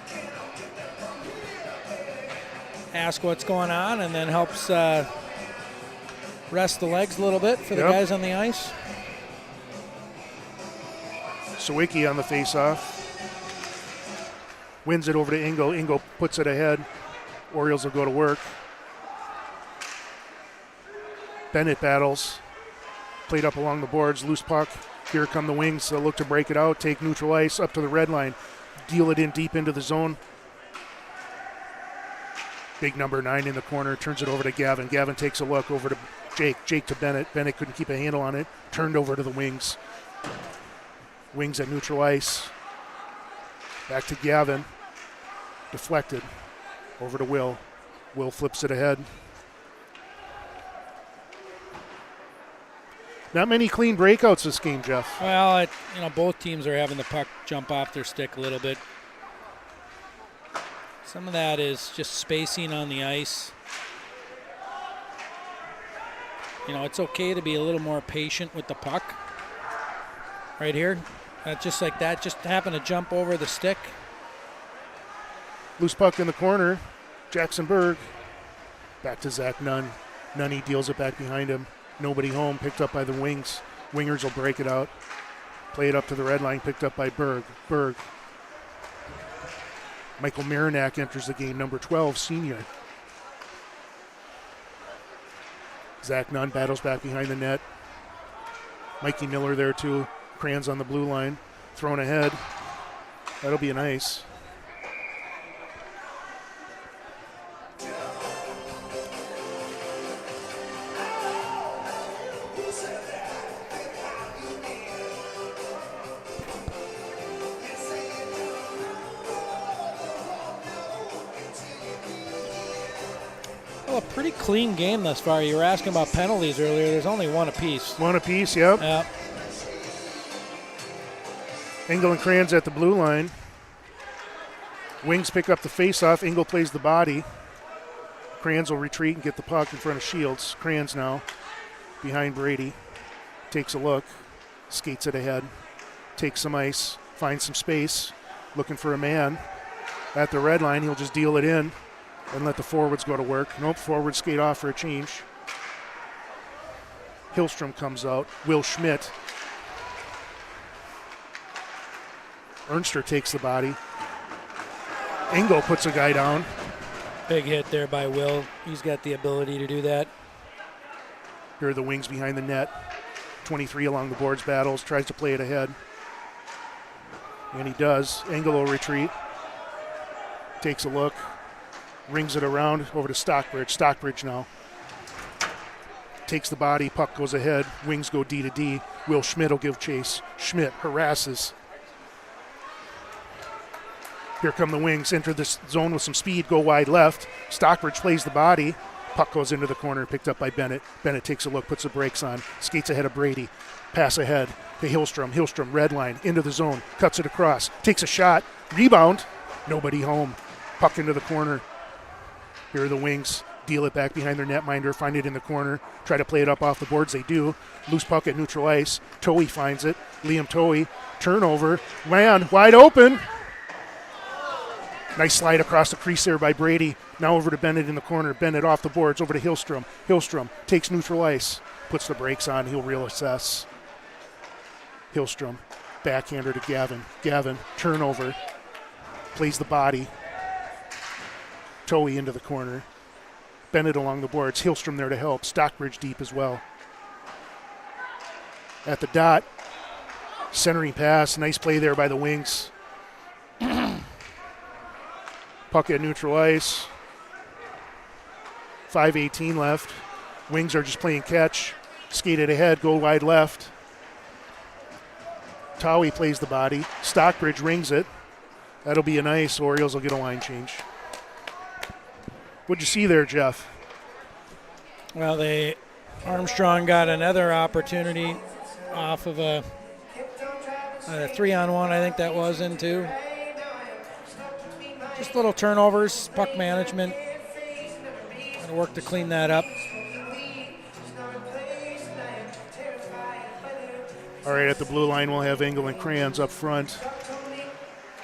ask what's going on, and then helps rest the legs a little bit for the guys on the ice. Sawicki on the face-off. Wins it over to Engel. Engel puts it ahead. Orioles will go to work. Bennett battles. Played up along the boards. Loose puck. Here come the Wings. They'll look to break it out. Take neutral ice up to the red line. Deal it in deep into the zone. Big number 9 in the corner. Turns it over to Gavin. Gavin takes a look over to Jake. Jake to Bennett. Bennett couldn't keep a handle on it. Turned over to the Wings. Wings at neutral ice. Back to Gavin. Deflected. Over to Will. Will flips it ahead. Not many clean breakouts this game, Jeff. Well, both teams are having the puck jump off their stick a little bit. Some of that is just spacing on the ice. It's okay to be a little more patient with the puck. Right here. Just like that, just happened to jump over the stick. Loose puck in the corner. Jackson Berg. Back to Zach Nunn. Nunny deals it back behind him. Nobody home. Picked up by the Wings. Wingers will break it out. Play it up to the red line. Picked up by Berg. Berg. Michael Marinac enters the game. Number 12, senior. Zach Nunn battles back behind the net. Mikey Miller there too. Crans on the blue line. Thrown ahead. That'll be an ice. Well, a pretty clean game thus far. You were asking about penalties earlier. There's only one apiece. One apiece, yep. Yeah. Engel and Crans at the blue line. Wings pick up the face-off. Engel plays the body. Crans will retreat and get the puck in front of Shields. Crans now behind Brady. Takes a look. Skates it ahead. Takes some ice. Finds some space. Looking for a man. At the red line, he'll just deal it in and let the forwards go to work. Nope, forwards skate off for a change. Hillstrom comes out. Will Schmidt. Ernster takes the body. Engel puts a guy down. Big hit there by Will. He's got the ability to do that. Here are the Wings behind the net. 23 along the boards battles. Tries to play it ahead. And he does. Engel will retreat. Takes a look. Rings it around over to Stockbridge. Stockbridge now. Takes the body. Puck goes ahead. Wings go D to D. Will Schmidt will give chase. Schmidt harasses. Here come the Wings. Enter this zone with some speed. Go wide left. Stockbridge plays the body. Puck goes into the corner. Picked up by Bennett. Bennett takes a look. Puts the brakes on. Skates ahead of Brady. Pass ahead to Hillstrom. Hillstrom, red line. Into the zone. Cuts it across. Takes a shot. Rebound. Nobody home. Puck into the corner. Here are the Wings. Deal it back behind their netminder. Find it in the corner. Try to play it up off the boards. They do. Loose puck at neutral ice. Towie finds it. Liam Towie. Turnover. Man, wide open. Nice slide across the crease there by Brady. Now over to Bennett in the corner. Bennett off the boards. Over to Hillstrom. Hillstrom takes neutral ice. Puts the brakes on. He'll reassess. Hillstrom. Backhander to Gavin. Gavin. Turnover. Plays the body. Towie into the corner. Bennett along the boards. Hillstrom there to help. Stockbridge deep as well. At the dot. Centering pass. Nice play there by the Wings. Puck at neutral ice. 5:18 left. Wings are just playing catch. Skated ahead. Go wide left. Towie plays the body. Stockbridge rings it. That'll be a nice. Orioles will get a line change. What'd you see there, Jeff? Well, Armstrong got another opportunity off of a 3-on-1, I think that was, into. Just little turnovers, puck management. Got to work to clean that up. All right, at the blue line, we'll have Engel and Crayons up front.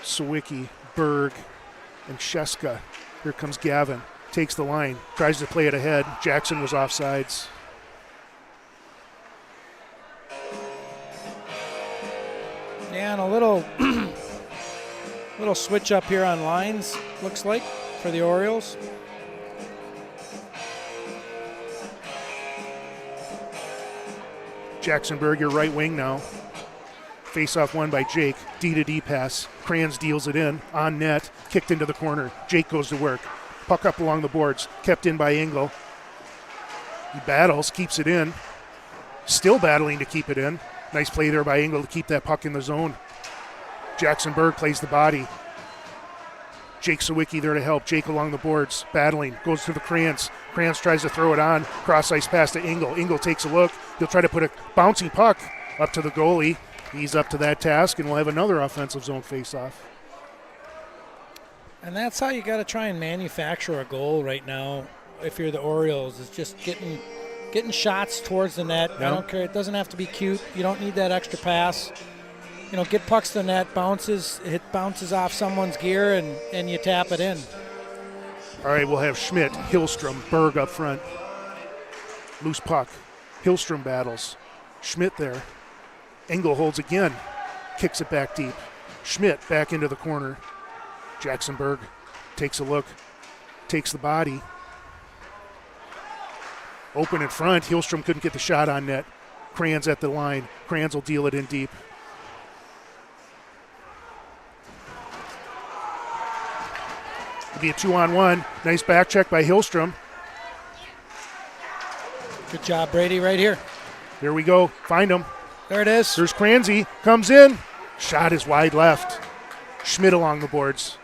Sawicki, Berg, and Sheska. Here comes Gavin. Takes the line. Tries to play it ahead. Jackson was offsides. little little switch up here on lines, looks like, for the Orioles. Jackson Berg, your right wing now. Face-off won by Jake. D-to-D pass. Kranz deals it in. On net. Kicked into the corner. Jake goes to work. Puck up along the boards. Kept in by Engel. He battles. Keeps it in. Still battling to keep it in. Nice play there by Engel to keep that puck in the zone. Jackson Berg plays the body. Jake Sawicki there to help. Jake along the boards. Battling. Goes to the Kranz. Kranz tries to throw it on. Cross-ice pass to Engel. Engel takes a look. He'll try to put a bouncing puck up to the goalie. He's up to that task, and we'll have another offensive zone face-off. And that's how you got to try and manufacture a goal right now if you're the Orioles, is just getting shots towards the net. Yeah. I don't care. It doesn't have to be cute. You don't need that extra pass. You know, get pucks to the net, bounces off someone's gear, and you tap it in. All right, we'll have Schmidt, Hillstrom, Berg up front. Loose puck. Hillstrom battles. Schmidt there. Engel holds again. Kicks it back deep. Schmidt back into the corner. Jackson Berg takes a look. Takes the body. Open in front. Hillstrom couldn't get the shot on net. Kranz at the line. Kranz will deal it in deep. It'll be a 2-on-1. Nice back check by Hillstrom. Good job, Brady, right here. There we go. Find him. There it is. There's Kranzy. Comes in. Shot is wide left. Schmidt along the boards.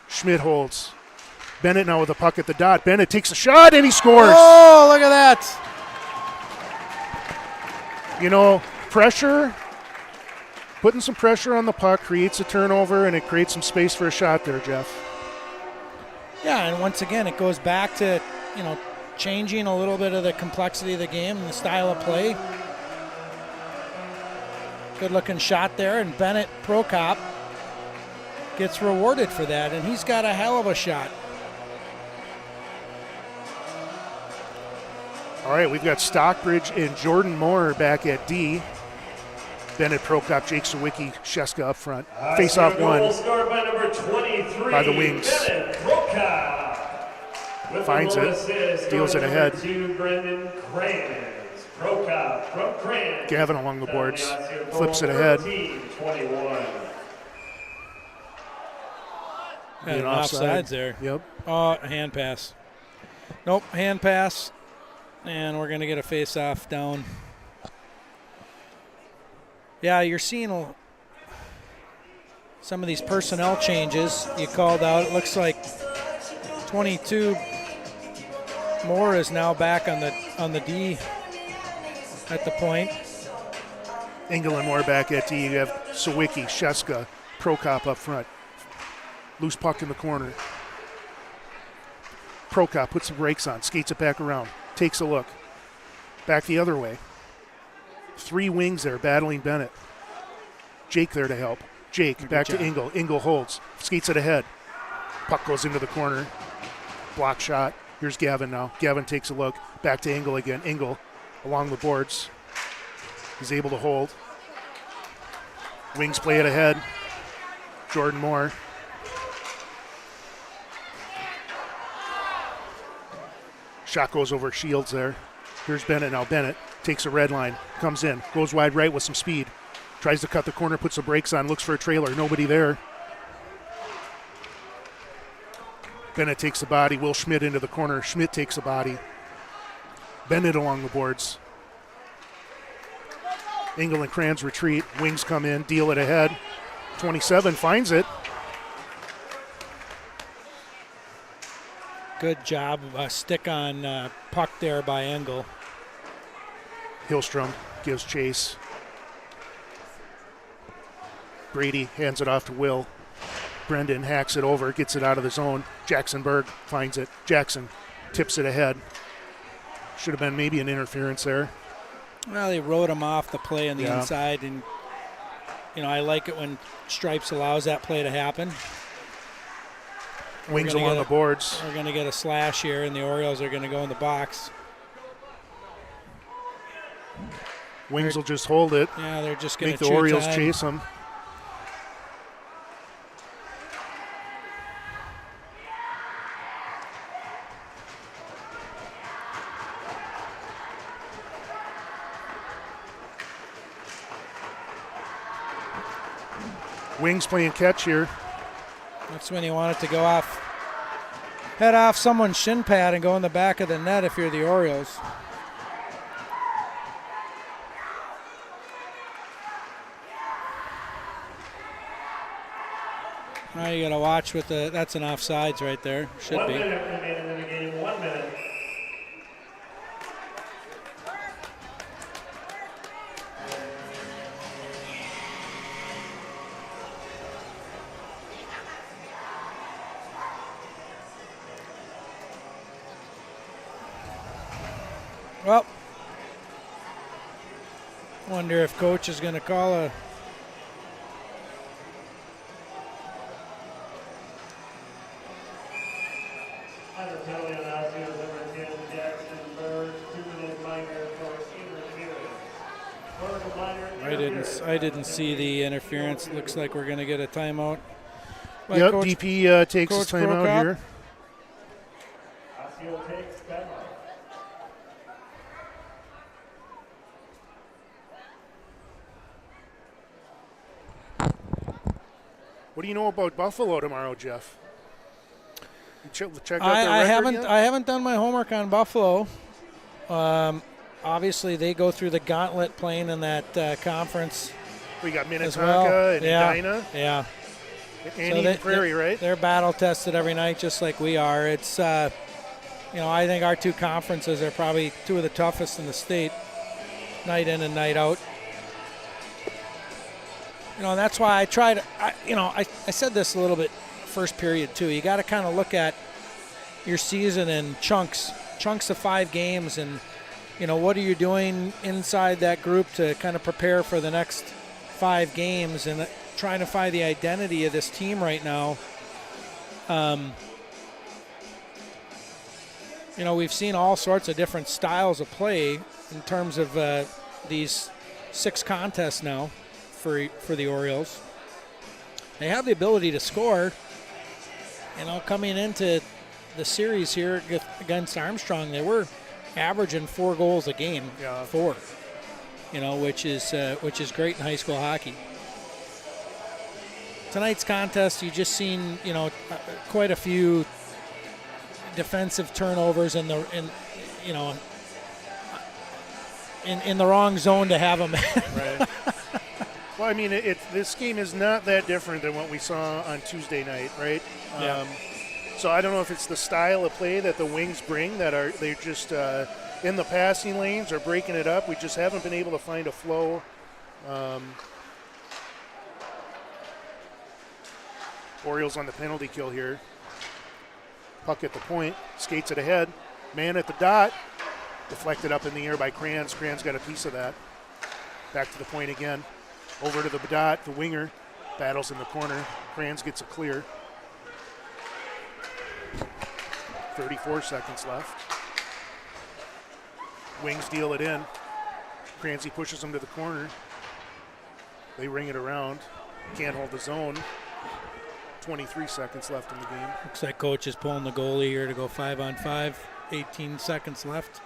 Schmidt holds. Bennett now with a puck at the dot. Bennett takes a shot and he scores. Oh, look at that. You know, pressure, putting some pressure on the puck creates a turnover and it creates some space for a shot there, Jeff. Yeah, and once again, it goes back to, you know, changing a little bit of the complexity of the game and the style of play. Good-looking shot there, and Bennett Prokop gets rewarded for that, and he's got a hell of a shot. All right, we've got Stockbridge and Jordan Moore back at D. Bennett Prokop, Jake Sawicki, Sheska up front. Face-off one Scored by number 23, by the wings. Bennett Prokop. With Finds the goal it, assist, deals it number ahead. 2, Brendan Kranz. Prokop from Kranz. Gavin along the boards, flips it ahead. 13-21. And Being offsides there. Yep. Oh, hand pass. Nope, hand pass. And we're going to get a face-off down. Yeah, you're seeing some of these personnel changes you called out. It looks like 22 Moore is now back on the D at the point. Engel and Moore back at D. You have Sawicki, Sheska, Prokop up front. Loose puck in the corner. Prokop puts the brakes on, skates it back around, takes a look. Back the other way. Three wings there battling Bennett. Jake there to help. Jake back to Engel. Engel holds, skates it ahead. Puck goes into the corner. Block shot. Here's Gavin now. Gavin takes a look. Back to Engel again. Engel along the boards. He's able to hold. Wings play it ahead. Jordan Moore. Shot goes over Shields there. Here's Bennett now. Bennett takes a red line, comes in, goes wide right with some speed. Tries to cut the corner, puts the brakes on, looks for a trailer. Nobody there. Bennett takes the body. Will Schmidt into the corner. Schmidt takes the body. Bennett along the boards. Engel and Kranz retreat. Wings come in, deal it ahead. 27 finds it. Good job. Stick on puck there by Engel. Hillstrom gives chase. Brady hands it off to Will. Brendan hacks it over, gets it out of the zone. Jackson Berg finds it. Jackson tips it ahead. Should have been maybe an interference there. Well, they wrote him off the play on the inside, and you know I like it when Stripes allows that play to happen. Wings along the boards. We're going to get a slash here, and the Orioles are going to go in the box. Wings will just hold it. Yeah, they're just going make to the Orioles chase them. Wings playing catch here. That's when you want it to go off. Head off someone's shin pad and go in the back of the net if you're the Orioles. Now you got to watch with that's an offsides right there. Should 1 be. minute remaining in the game. 1 minute. Well, wonder if coach is going to call a. Under penalty on Osseo's number 10, Jackson Bird, 2-minute minor for interference. I didn't see the interference. Looks like we're going to get a timeout. by Yep, Coach, DP takes his Coach timeout Prokop. here. Osseo takes timeout. What do you know about Buffalo tomorrow, Jeff? You check out their I record yet? haven't done my homework on Buffalo. Obviously, they go through the gauntlet playing in that conference We got as Minnetonka well. and yeah, Edina yeah. and Eden Prairie, right? They're battle tested every night, just like we are. It's I think our two conferences are probably two of the toughest in the state, night in and night out. That's why I try to. I said this a little bit first period too. You got to kind of look at your season in chunks of 5 games, and what are you doing inside that group to kind of prepare for the next 5 games, and trying to find the identity of this team right now. We've seen all sorts of different styles of play in terms of these 6 contests now for the Orioles. They have the ability to score. Coming into the series here against Armstrong, they were averaging 4 goals a game. Yeah. 4. Which is great in high school hockey. Tonight's contest, you just seen quite a few defensive turnovers in the wrong zone to have them. Right. Well, I mean, this game is not that different than what we saw on Tuesday night, right? Yeah. So I don't know if it's the style of play that the Wings bring they're just in the passing lanes or breaking it up. We just haven't been able to find a flow. Orioles on the penalty kill here. Puck at the point, skates it ahead. Man at the dot, deflected up in the air by Kranz. Kranz got a piece of that. Back to the point again. Over to the dot, the winger battles in the corner. Kranz gets a clear. 34 seconds left. Wings deal it in. Kranz pushes him to the corner. They ring it around. Can't hold the zone. 23 seconds left in the game. Looks like coach is pulling the goalie here to go 5-on-5. 18 seconds left.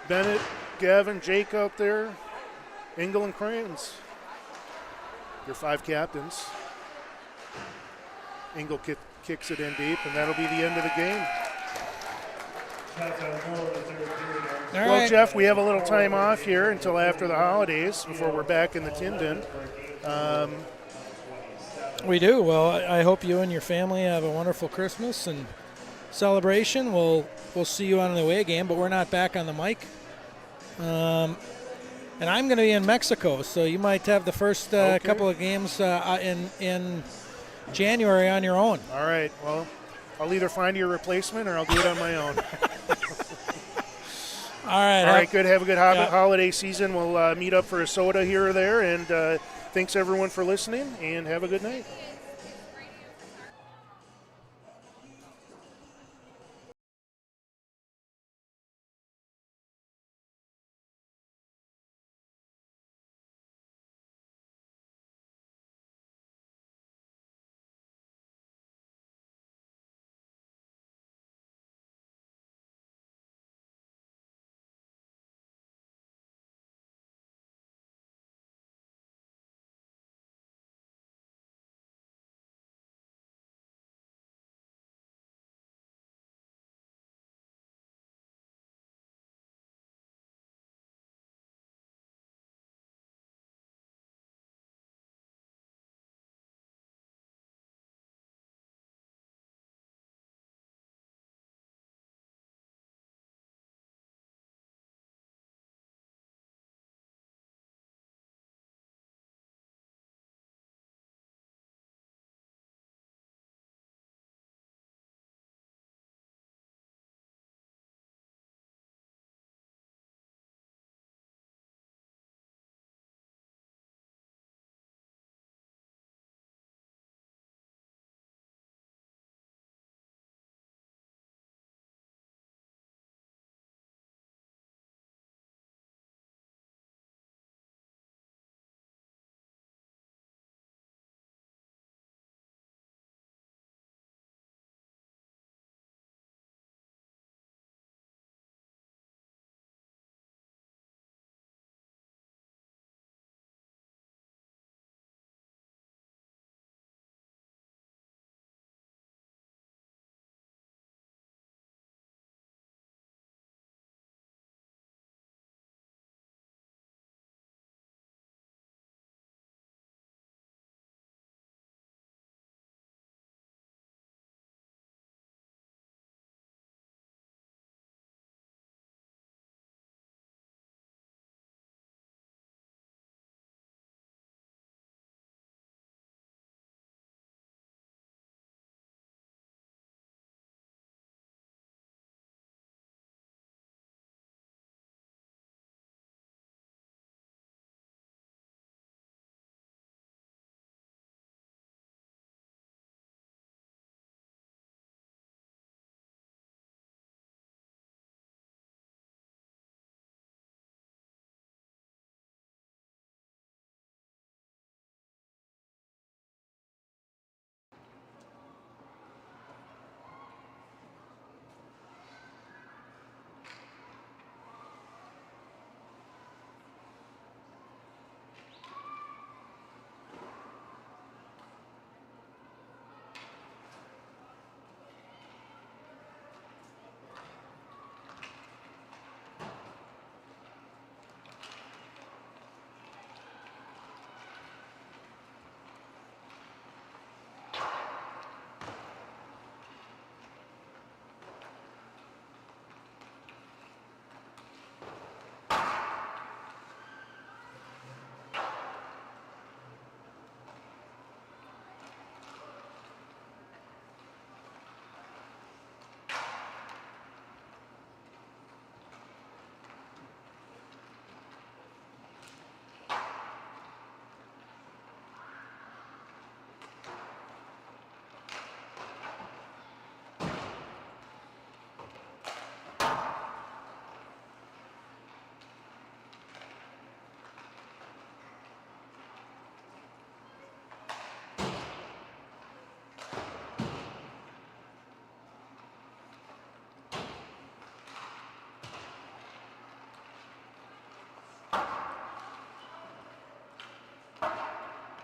Bennett, Gavin, Jake out there. Engel and Kranz. Your 5 captains. Engel kicks it in deep, and that'll be the end of the game. All Well, right. Jeff, we have a little time off here until after the holidays before we're back in the tin bin. We do. Well, I hope you and your family have a wonderful Christmas and celebration. We'll see you on the away game, but we're not back on the mic. And I'm going to be in Mexico, so you might have the first couple of games in January on your own. All right. Well, I'll either find you a replacement or I'll do it on my own. All right. All right, good. Have a good holiday season. We'll meet up for a soda here or there. And thanks, everyone, for listening, and have a good night.